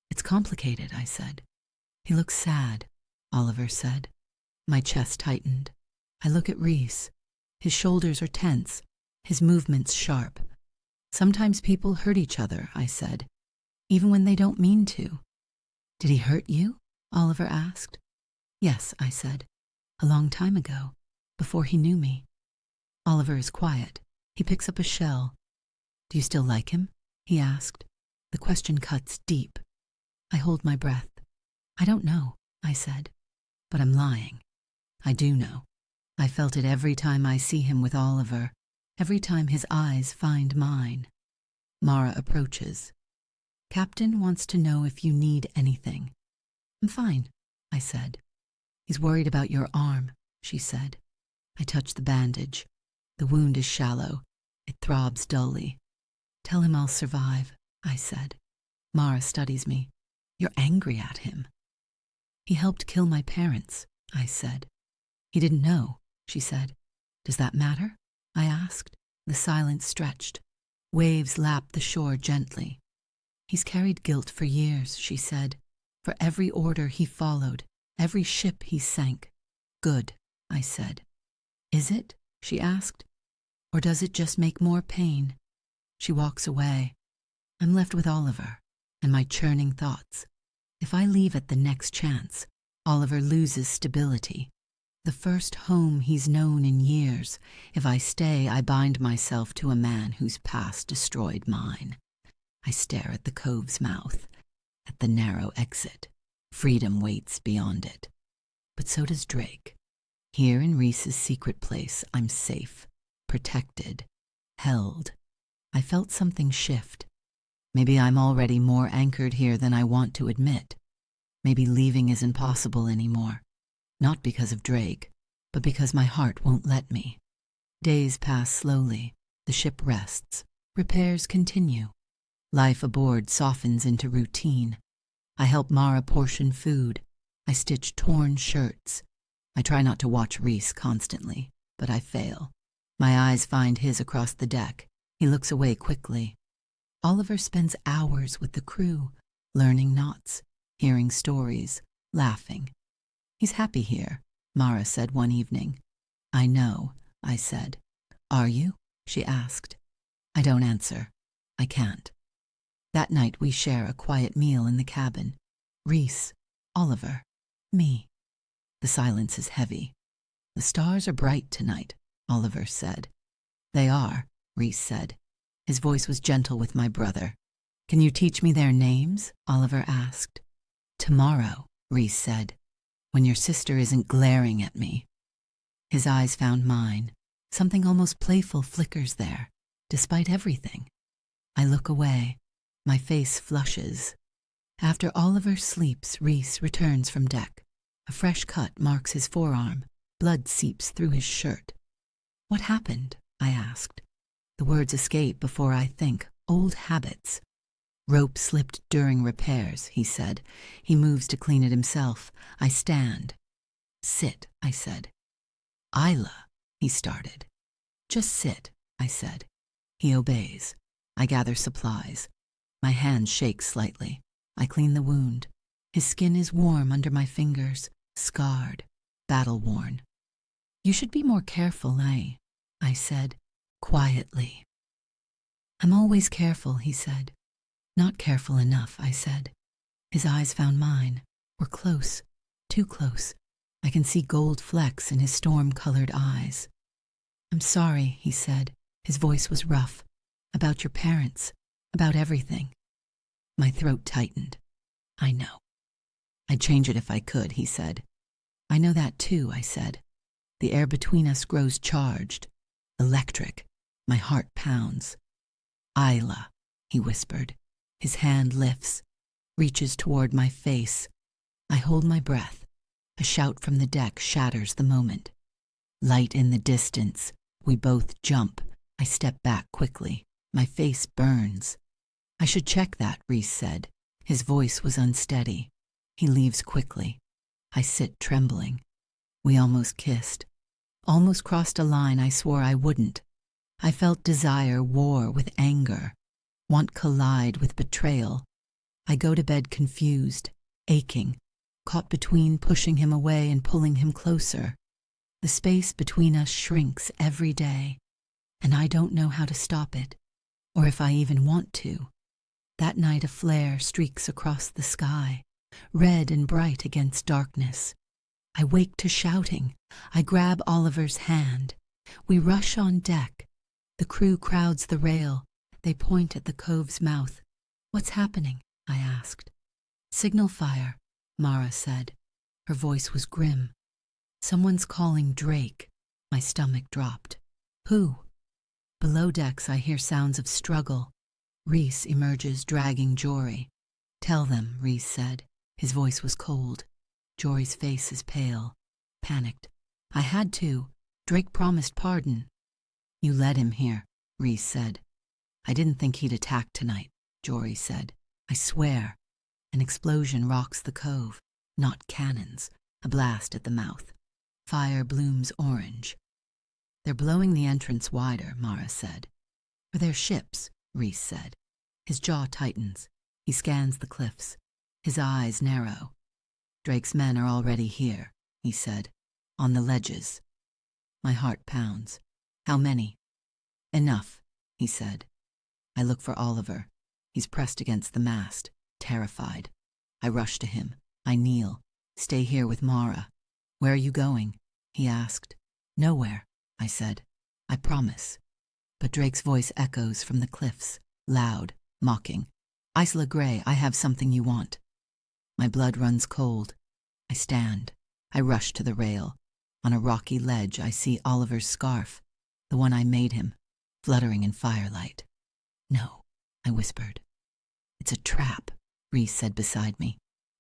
"It's complicated," I said. "He looks sad," Oliver said. My chest tightened. I look at Reese. His shoulders are tense, his movements sharp. "Sometimes people hurt each other," I said, "even when they don't mean to." "Did he hurt you?" Oliver asked. "Yes," I said. "A long time ago, before he knew me." Oliver is quiet. He picks up a shell. "Do you still like him?" he asked. The question cuts deep. I hold my breath. "I don't know," I said. But I'm lying. I do know. I felt it every time I see him with Oliver, every time his eyes find mine. Mara approaches. "Captain wants to know if you need anything." "I'm fine," I said. "He's worried about your arm," she said. I touch the bandage. The wound is shallow. It throbs dully. "Tell him I'll survive," I said. Mara studies me. "You're angry at him." "He helped kill my parents," I said. "He didn't know," she said. "Does that matter?" I asked. The silence stretched. Waves lapped the shore gently. "He's carried guilt for years," she said. "For every order he followed, every ship he sank." "Good," I said. "Is it?" she asked. "Or does it just make more pain?" She walks away. I'm left with Oliver and my churning thoughts. If I leave at the next chance, Oliver loses stability. The first home he's known in years. If I stay, I bind myself to a man whose past destroyed mine. I stare at the cove's mouth, at the narrow exit. Freedom waits beyond it. But so does Drake. Here in Reese's secret place, I'm safe, protected, held. I felt something shift. Maybe I'm already more anchored here than I want to admit. Maybe leaving isn't possible anymore. Not because of Drake, but because my heart won't let me. Days pass slowly. The ship rests. Repairs continue. Life aboard softens into routine. I help Mara portion food. I stitch torn shirts. I try not to watch Reese constantly, but I fail. My eyes find his across the deck. He looks away quickly. Oliver spends hours with the crew, learning knots, hearing stories, laughing. "He's happy here," Mara said one evening. "I know," I said. "Are you?" she asked. I don't answer. I can't. That night we share a quiet meal in the cabin. Reese, Oliver, me. The silence is heavy. "The stars are bright tonight," Oliver said. "They are," Reese said. His voice was gentle with my brother. "Can you teach me their names?" Oliver asked. "Tomorrow," Reese said, "when your sister isn't glaring at me." His eyes found mine. Something almost playful flickers there, despite everything. I look away. My face flushes. After Oliver sleeps, Reese returns from deck. A fresh cut marks his forearm. Blood seeps through his shirt. "What happened?" I asked. The words escape before I think. Old habits. "Rope slipped during repairs," he said. He moves to clean it himself. I stand. "Sit," I said. "Isla," he started. "Just sit," I said. He obeys. I gather supplies. My hands shake slightly. I clean the wound. His skin is warm under my fingers, scarred, battle-worn. You should be more careful, I said, quietly. I'm always careful, he said. Not careful enough, I said. His eyes found mine. We're close, too close. I can see gold flecks in his storm-colored eyes. I'm sorry, he said. His voice was rough. About your parents, about everything. My throat tightened. I know. I'd change it if I could, he said. I know that too, I said. The air between us grows charged, electric. My heart pounds. Isla, he whispered. His hand lifts, reaches toward my face. I hold my breath. A shout from the deck shatters the moment. Light in the distance. We both jump. I step back quickly. My face burns. I should check that, Reese said. His voice was unsteady. He leaves quickly. I sit trembling. We almost kissed. Almost crossed a line I swore I wouldn't. I felt desire war with anger. Want collide with betrayal. I go to bed confused, aching, caught between pushing him away and pulling him closer. The space between us shrinks every day, and I don't know how to stop it, or if I even want to. That night a flare streaks across the sky, red and bright against darkness. I wake to shouting. I grab Oliver's hand. We rush on deck. The crew crowds the rail. They point at the cove's mouth. What's happening? I asked. Signal fire, Mara said. Her voice was grim. Someone's calling Drake. My stomach dropped. Who? Below decks I hear sounds of struggle. Reese emerges dragging Jory. Tell them, Reese said. His voice was cold. Jory's face is pale, panicked. I had to. Drake promised pardon. You led him here, Reese said. I didn't think he'd attack tonight, Jory said. I swear. An explosion rocks the cove. Not cannons. A blast at the mouth. Fire blooms orange. They're blowing the entrance wider, Mara said. For their ships, Reese said. His jaw tightens. He scans the cliffs. His eyes narrow. Drake's men are already here, he said. On the ledges. My heart pounds. How many? Enough, he said. I look for Oliver. He's pressed against the mast, terrified. I rush to him. I kneel. Stay here with Mara. Where are you going? He asked. Nowhere, I said. I promise. But Drake's voice echoes from the cliffs, loud, mocking. Isla Grey, I have something you want. My blood runs cold. I stand. I rush to the rail. On a rocky ledge I see Oliver's scarf, the one I made him, fluttering in firelight. No, I whispered. It's a trap, Reese said beside me.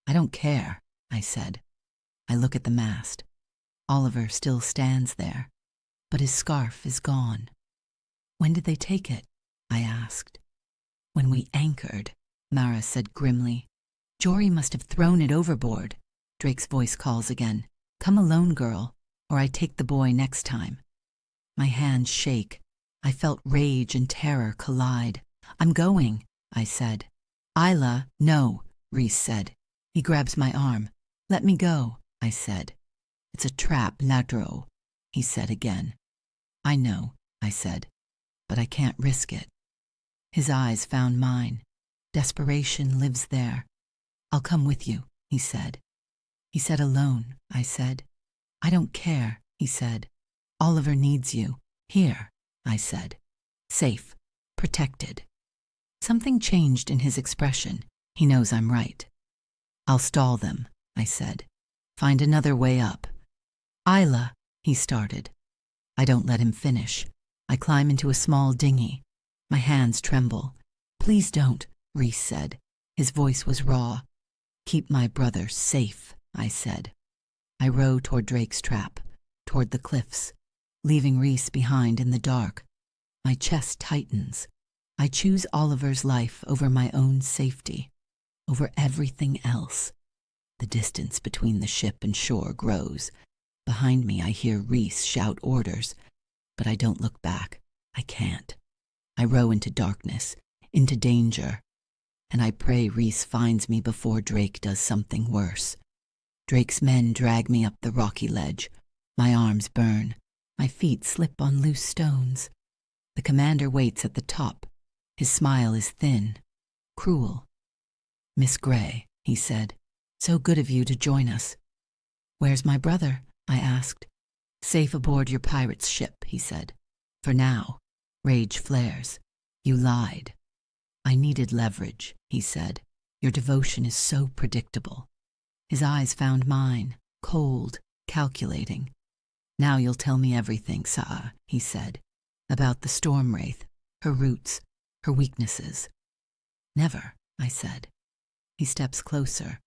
I don't care, I said. I look at the mast. Oliver still stands there, but his scarf is gone. When did they take it? I asked. When we anchored, Mara said grimly. Jory must have thrown it overboard. Drake's voice calls again. Come alone, girl, or I take the boy next time. My hands shake. I felt rage and terror collide. I'm going, I said. Isla, no, Reese said. He grabs my arm. Let me go, I said. It's a trap, ladro, he said again. I know, I said, but I can't risk it. His eyes found mine. Desperation lives there. I'll come with you, he said. He said alone, I said. I don't care, he said. Oliver needs you. Here, I said. Safe, protected. Something changed in his expression. He knows I'm right. I'll stall them, I said. Find another way up. Isla, he started. I don't let him finish. I climb into a small dinghy. My hands tremble. Please don't, Reese said. His voice was raw. Keep my brother safe, I said. I row toward Drake's trap, toward the cliffs, leaving Reese behind in the dark. My chest tightens. I choose Oliver's life over my own safety, over everything else. The distance between the ship and shore grows. Behind me I hear Reese shout orders, but I don't look back. I can't. I row into darkness, into danger, and I pray Reese finds me before Drake does something worse. Drake's men drag me up the rocky ledge. My arms burn. My feet slip on loose stones. The commander waits at the top. His smile is thin, cruel. "Miss Gray," he said, "so good of you to join us." "Where's my brother?" I asked. "Safe aboard your pirate's ship," he said. "For now." Rage flares. "You lied." "I needed leverage," he said. "Your devotion is so predictable." His eyes found mine, cold, calculating. "Now you'll tell me everything, Sa'a," he said, "about the storm wraith, her roots, her weaknesses." "Never," I said. He steps closer.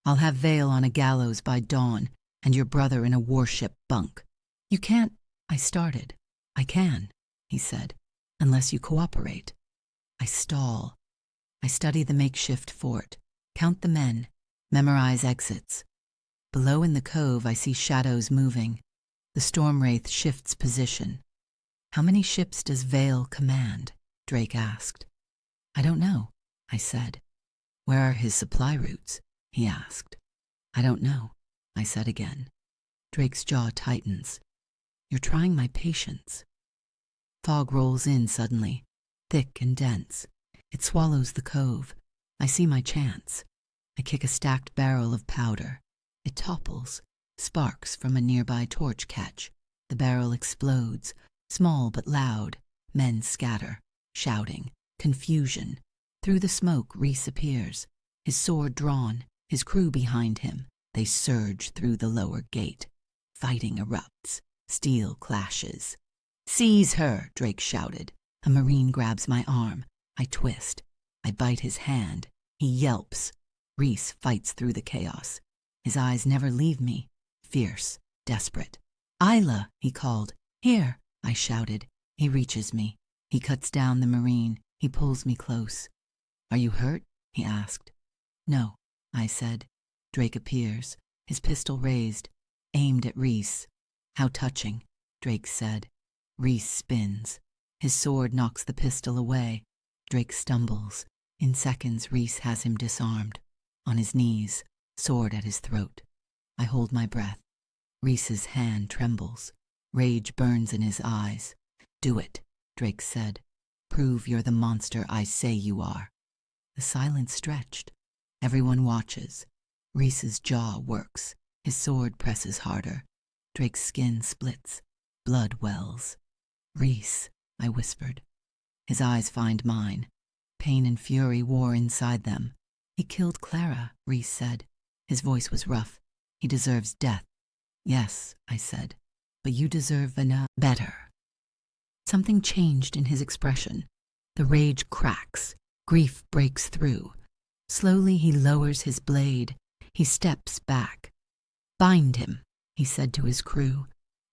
"I'll have Vale on a gallows by dawn, and your brother in a warship bunk." "You can't," I started. "I can," he said, "unless you cooperate." I stall. I study the makeshift fort, count the men, memorize exits. Below in the cove I see shadows moving. The storm wraith shifts position. "How many ships does Vale command?" Drake asked. "I don't know," I said. "Where are his supply routes?" he asked. "I don't know," I said again. Drake's jaw tightens. "You're trying my patience." Fog rolls in suddenly, thick and dense. It swallows the cove. I see my chance. I kick a stacked barrel of powder. It topples. Sparks from a nearby torch catch. The barrel explodes, small but loud. Men scatter, shouting, confusion. Through the smoke, Reese appears, his sword drawn, his crew behind him. They surge through the lower gate. Fighting erupts. Steel clashes. "Seize her!" Drake shouted. A Marine grabs my arm. I twist. I bite his hand. He yelps. Reese fights through the chaos. His eyes never leave me. Fierce, desperate. "Isla!" he called. "Here!" I shouted. He reaches me. He cuts down the Marine. He pulls me close. "Are you hurt?" he asked. "No," I said. Drake appears, his pistol raised, aimed at Reese. "How touching," Drake said. Reese spins. His sword knocks the pistol away. Drake stumbles. In seconds, Reese has him disarmed. On his knees, sword at his throat. I hold my breath. Reese's hand trembles. Rage burns in his eyes. "Do it," Drake said. "Prove you're the monster I say you are." The silence stretched. Everyone watches. Reese's jaw works. His sword presses harder. Drake's skin splits. Blood wells. "Reese," I whispered. His eyes find mine. Pain and fury war inside them. "He killed Clara," Reese said. His voice was rough. "He deserves death." "Yes," I said, "but you deserve better." Something changed in his expression. The rage cracks. Grief breaks through. Slowly he lowers his blade. He steps back. "Bind him," he said to his crew.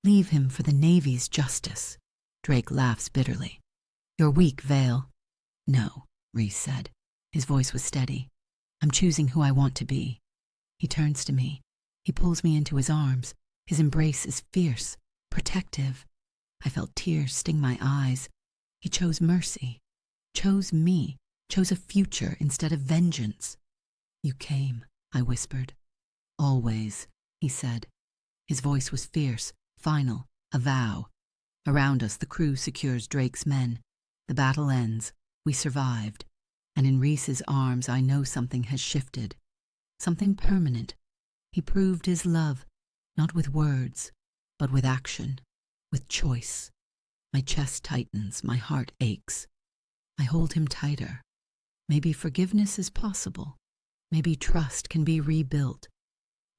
"Leave him for the Navy's justice." Drake laughs bitterly. "You're weak, Vale." "No," Reese said. His voice was steady. "I'm choosing who I want to be." He turns to me. He pulls me into his arms. His embrace is fierce, protective. I felt tears sting my eyes. He chose mercy. Chose me. Chose a future instead of vengeance. "You came," I whispered. "Always," he said. His voice was fierce, final, a vow. Around us, the crew secures Drake's men. The battle ends. We survived. And in Reese's arms, I know something has shifted. Something permanent. He proved his love, not with words, but with action, with choice. My chest tightens, my heart aches. I hold him tighter. Maybe forgiveness is possible. Maybe trust can be rebuilt.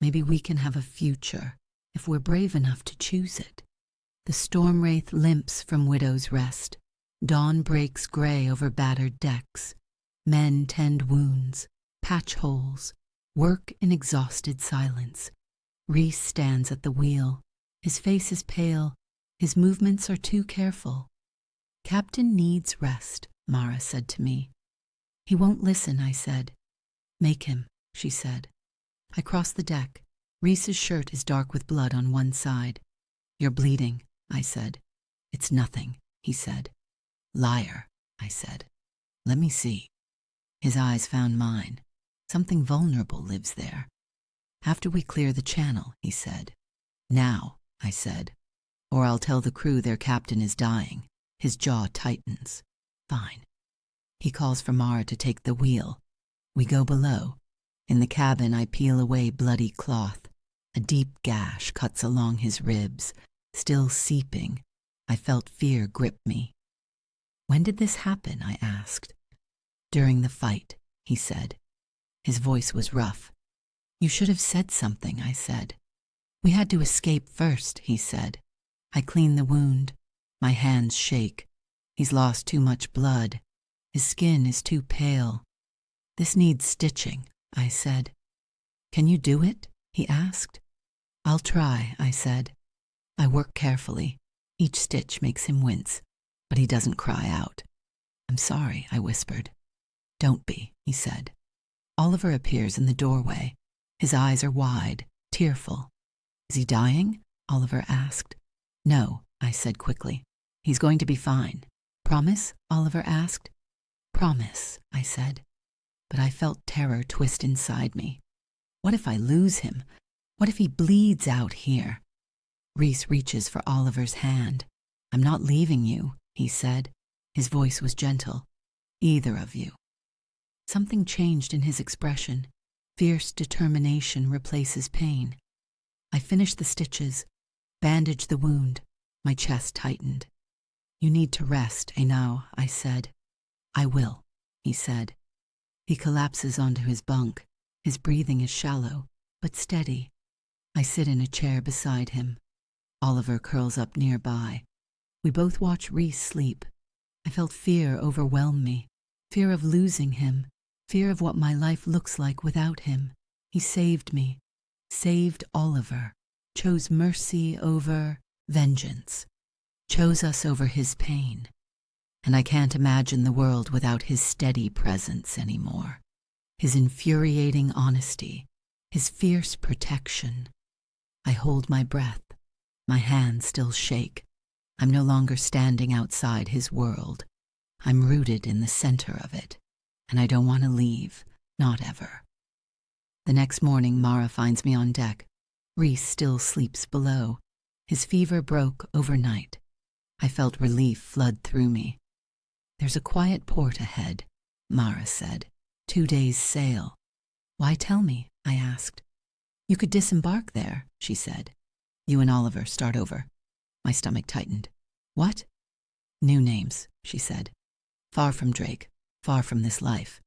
Maybe we can have a future, if we're brave enough to choose it. The storm wraith limps from Widow's Rest. Dawn breaks gray over battered decks. Men tend wounds, patch holes, work in exhausted silence. Reese stands at the wheel. His face is pale. His movements are too careful. "Captain needs rest," Mara said to me. "He won't listen," I said. "Make him," she said. I crossed the deck. Reese's shirt is dark with blood on one side. "You're bleeding," I said. "It's nothing," he said. "Liar," I said. Let me see. His eyes found mine. Something vulnerable lives there. After we clear the channel, he said. Now, I said, or I'll tell the crew their captain is dying. His jaw tightens. Fine. He calls for Mara to take the wheel. We go below. In the cabin, I peel away bloody cloth. A deep gash cuts along his ribs, still seeping. I felt fear grip me. When did this happen? I asked. During the fight, he said. His voice was rough. You should have said something, I said. We had to escape first, he said. I clean the wound. My hands shake. He's lost too much blood. His skin is too pale. This needs stitching, I said. Can you do it? He asked. I'll try, I said. I work carefully. Each stitch makes him wince, but he doesn't cry out. I'm sorry, I whispered. Don't be, he said. Oliver appears in the doorway. His eyes are wide, tearful. Is he dying? Oliver asked. No, I said quickly. He's going to be fine. Promise? Oliver asked. Promise, I said. But I felt terror twist inside me. What if I lose him? What if he bleeds out here? Reese reaches for Oliver's hand. I'm not leaving you, he said. His voice was gentle. Either of you. Something changed in his expression. Fierce determination replaces pain. I finished the stitches, bandaged the wound. My chest tightened. You need to rest, Einau, I said. I will, he said. He collapses onto his bunk. His breathing is shallow, but steady. I sit in a chair beside him. Oliver curls up nearby. We both watch Reese sleep. I felt fear overwhelm me. Fear of losing him. Fear of what my life looks like without him. He saved me. Saved Oliver. Chose mercy over vengeance. Chose us over his pain. And I can't imagine the world without his steady presence anymore. His infuriating honesty. His fierce protection. I hold my breath. My hands still shake. I'm no longer standing outside his world. I'm rooted in the center of it. And I don't want to leave, not ever. The next morning, Mara finds me on deck. Reese still sleeps below. His fever broke overnight. I felt relief flood through me. There's a quiet port ahead, Mara said. 2 days' sail. Why tell me? I asked. You could disembark there, she said. You and Oliver start over. My stomach tightened. What? New names, she said. Far from Drake. Far from this life.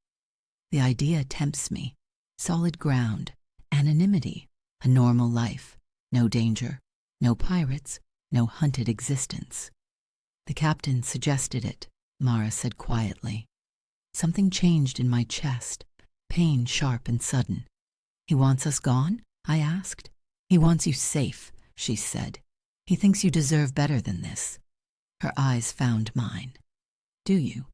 The idea tempts me. Solid ground, anonymity, a normal life, no danger, no pirates, no hunted existence. The captain suggested it, Mara said quietly. Something changed in my chest, pain sharp and sudden. He wants us gone? I asked. He wants you safe, she said. He thinks you deserve better than this. Her eyes found mine. Do you?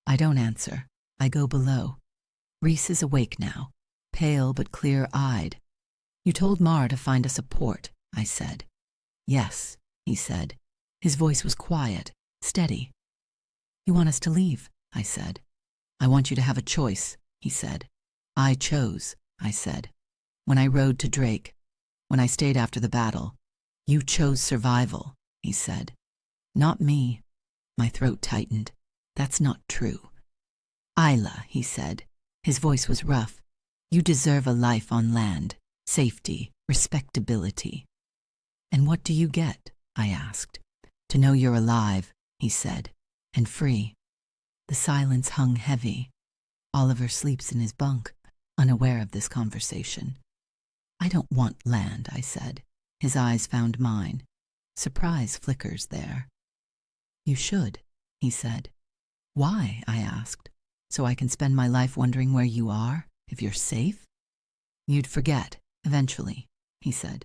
I don't answer. I go below. Reese is awake now, pale but clear-eyed. You told Mara to find us a port, I said. Yes, he said. His voice was quiet, steady. You want us to leave, I said. I want you to have a choice, he said. I chose, I said. When I rode to Drake, when I stayed after the battle, you chose survival, he said. Not me. My throat tightened. That's not true. Isla, he said. His voice was rough. You deserve a life on land, safety, respectability. And what do you get? I asked. To know you're alive, he said, and free. The silence hung heavy. Oliver sleeps in his bunk, unaware of this conversation. I don't want land, I said. His eyes found mine. Surprise flickers there. You should, he said. Why? I asked. So I can spend my life wondering where you are, if you're safe? You'd forget, eventually, he said.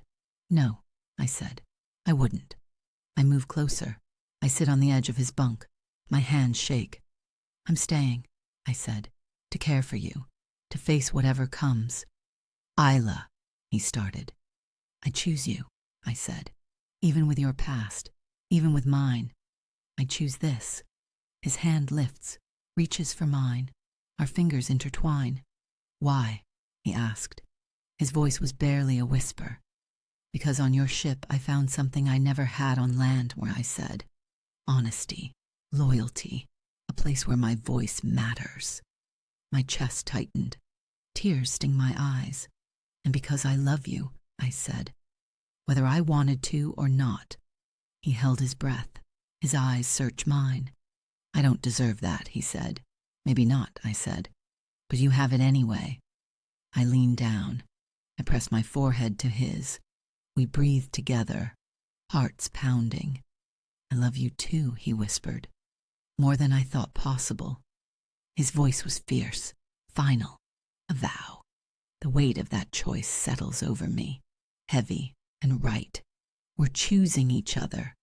No, I said. I wouldn't. I move closer. I sit on the edge of his bunk. My hands shake. I'm staying, I said, to care for you, to face whatever comes. Isla, he started. I choose you, I said. Even with your past, even with mine. I choose this. His hand lifts, reaches for mine. Our fingers intertwine. Why? He asked. His voice was barely a whisper. Because on your ship I found something I never had on land, where I said, honesty, loyalty, a place where my voice matters. My chest tightened. Tears sting my eyes. And because I love you, I said, whether I wanted to or not. He held his breath. His eyes search mine. I don't deserve that, he said. Maybe not, I said. But you have it anyway. I leaned down. I pressed my forehead to his. We breathed together, hearts pounding. I love you too, he whispered. More than I thought possible. His voice was fierce, final, a vow. The weight of that choice settles over me, heavy and right. We're choosing each other.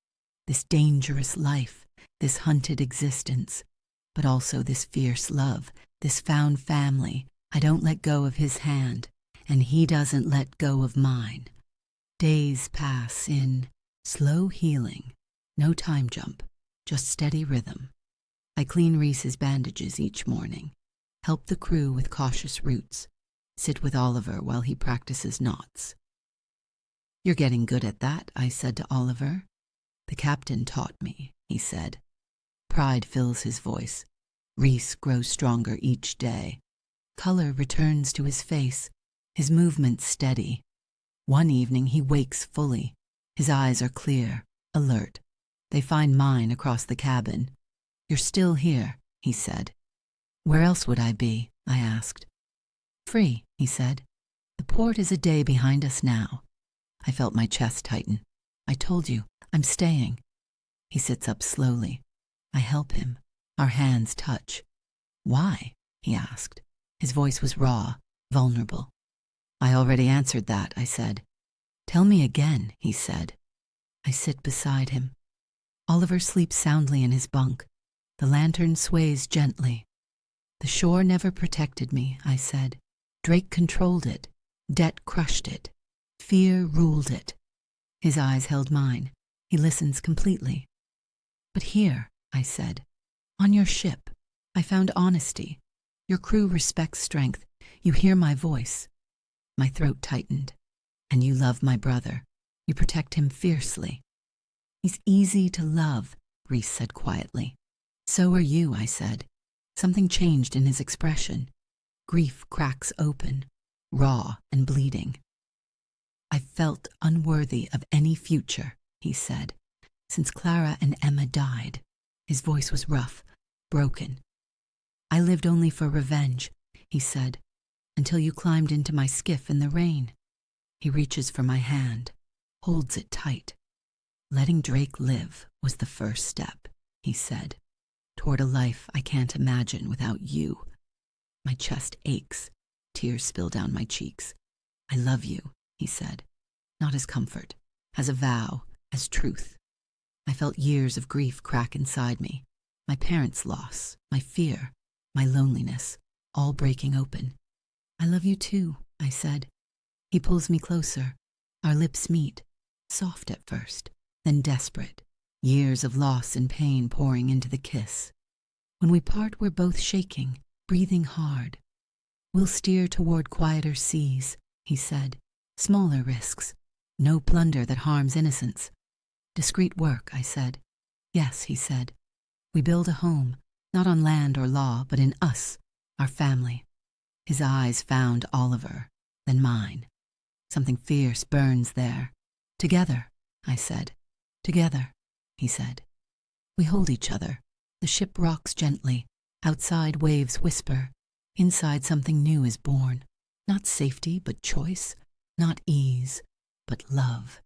This dangerous life, this hunted existence, but also this fierce love, this found family. I don't let go of his hand, and he doesn't let go of mine. Days pass in slow healing, no time jump, just steady rhythm. I clean Reese's bandages each morning, help the crew with cautious routes, sit with Oliver while he practices knots. You're getting good at that, I said to Oliver. The captain taught me, he said. Pride fills his voice. Reese grows stronger each day. Color returns to his face, his movements steady. One evening he wakes fully. His eyes are clear, alert. They find mine across the cabin. You're still here, he said. Where else would I be? I asked. Free, he said. The port is a day behind us now. I felt my chest tighten. I told you, I'm staying. He sits up slowly. I help him. Our hands touch. Why? He asked. His voice was raw, vulnerable. I already answered that, I said. Tell me again, he said. I sit beside him. Oliver sleeps soundly in his bunk. The lantern sways gently. The shore never protected me, I said. Drake controlled it. Debt crushed it. Fear ruled it. His eyes held mine. He listens completely. But here, I said, on your ship, I found honesty. Your crew respects strength. You hear my voice. My throat tightened. And you love my brother. You protect him fiercely. He's easy to love, Reese said quietly. So are you, I said. Something changed in his expression. Grief cracks open, raw and bleeding. I felt unworthy of any future, he said, since Clara and Emma died. His voice was rough, broken. I lived only for revenge, he said, until you climbed into my skiff in the rain. He reaches for my hand, holds it tight. Letting Drake live was the first step, he said, toward a life I can't imagine without you. My chest aches, tears spill down my cheeks. I love you, he said, not as comfort, as a vow, as truth. I felt years of grief crack inside me, my parents' loss, my fear, my loneliness, all breaking open. I love you too, I said. He pulls me closer. Our lips meet, soft at first, then desperate, years of loss and pain pouring into the kiss. When we part, we're both shaking, breathing hard. We'll steer toward quieter seas, he said. Smaller risks, no plunder that harms innocence. Discreet work, I said. Yes, he said. We build a home, not on land or law, but in us, our family. His eyes found Oliver, then mine. Something fierce burns there. Together, I said. Together, he said. We hold each other. The ship rocks gently. Outside waves whisper. Inside something new is born. Not safety, but choice. Not ease, but love.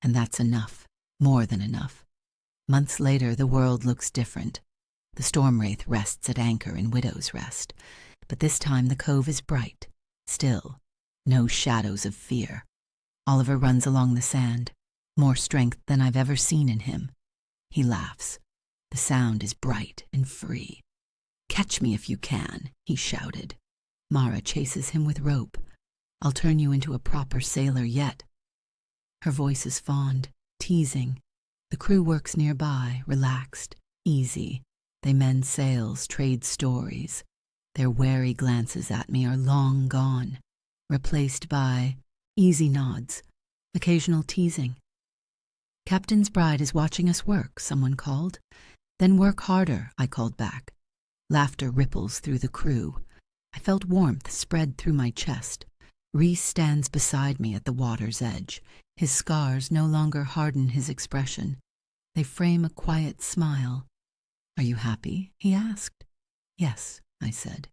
And that's enough. More than enough. Months later, the world looks different. The storm wraith rests at anchor in Widow's Rest. But this time the cove is bright. Still, no shadows of fear. Oliver runs along the sand. More strength than I've ever seen in him. He laughs. The sound is bright and free. Catch me if you can, he shouted. Mara chases him with rope. I'll turn you into a proper sailor yet. Her voice is fond, teasing. The crew works nearby, relaxed, easy. They mend sails, trade stories. Their wary glances at me are long gone, replaced by easy nods, occasional teasing. "Captain's bride is watching us work," someone called. "Then work harder," I called back. Laughter ripples through the crew. I felt warmth spread through my chest. Reese stands beside me at the water's edge. His scars no longer harden his expression. They frame a quiet smile. "Are you happy?" he asked. "Yes," I said.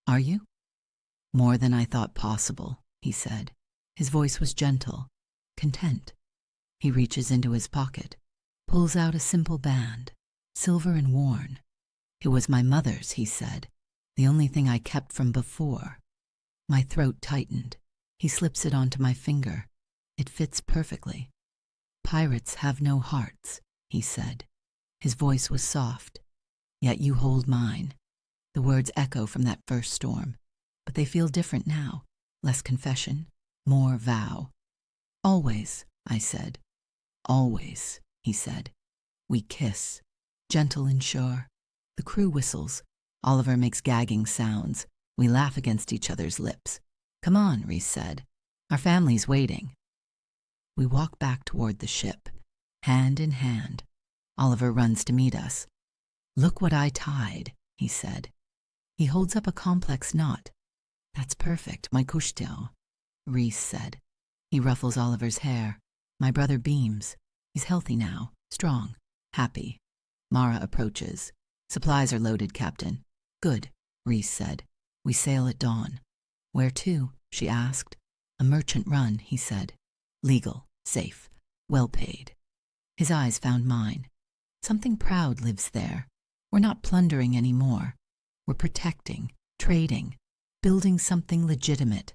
"Are you?" "More than I thought possible," he said. His voice was gentle, content. He reaches into his pocket, pulls out a simple band, silver and worn. "It was my mother's," he said, "the only thing I kept from before." My throat tightened. He slips it onto my finger. It fits perfectly. "Pirates have no hearts," he said. His voice was soft. "Yet you hold mine." The words echo from that first storm, but they feel different now. Less confession, more vow. "Always," I said. "Always," he said. We kiss, gentle and sure. The crew whistles. Oliver makes gagging sounds. We laugh against each other's lips. "Come on," Reese said. "Our family's waiting." We walk back toward the ship, hand in hand. Oliver runs to meet us. "Look what I tied," he said. He holds up a complex knot. "That's perfect, my kushtiao," Reese said. He ruffles Oliver's hair. My brother beams. He's healthy now, strong, happy. Mara approaches. "Supplies are loaded, Captain." "Good," Reese said. "We sail at dawn." "Where to?" she asked. "A merchant run," he said. "Legal, safe, well paid." His eyes found mine. Something proud lives there. We're not plundering anymore. We're protecting, trading, building something legitimate.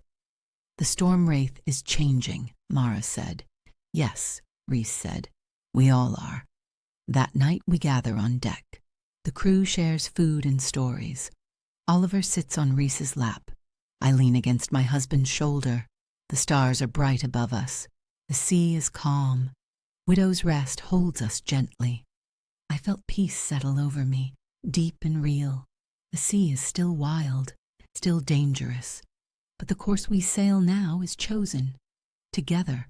"The storm wraith is changing," Mara said. "Yes," Reese said. "We all are." That night we gather on deck. The crew shares food and stories. Oliver sits on Reese's lap. I lean against my husband's shoulder. The stars are bright above us. The sea is calm. Widow's Rest holds us gently. I felt peace settle over me, deep and real. The sea is still wild, still dangerous. But the course we sail now is chosen. Together,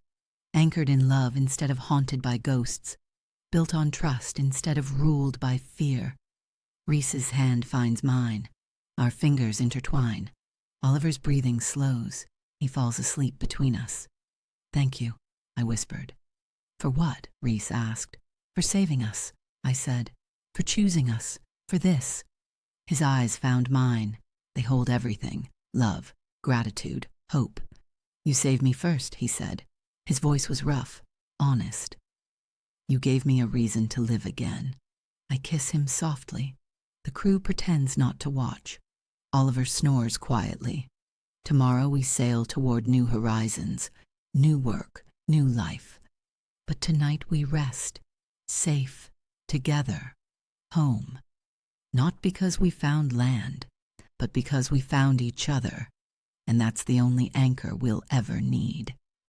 anchored in love instead of haunted by ghosts, built on trust instead of ruled by fear. Reese's hand finds mine. Our fingers intertwine. Oliver's breathing slows. He falls asleep between us. "Thank you," I whispered. "For what?" Reese asked. "For saving us," I said. "For choosing us. For this." His eyes found mine. They hold everything. Love, gratitude, hope. "You saved me first," he said. His voice was rough, honest. "You gave me a reason to live again." I kiss him softly. The crew pretends not to watch. Oliver snores quietly. Tomorrow we sail toward new horizons, new work, new life. But tonight we rest, safe, together, home. Not because we found land, but because we found each other. And that's the only anchor we'll ever need.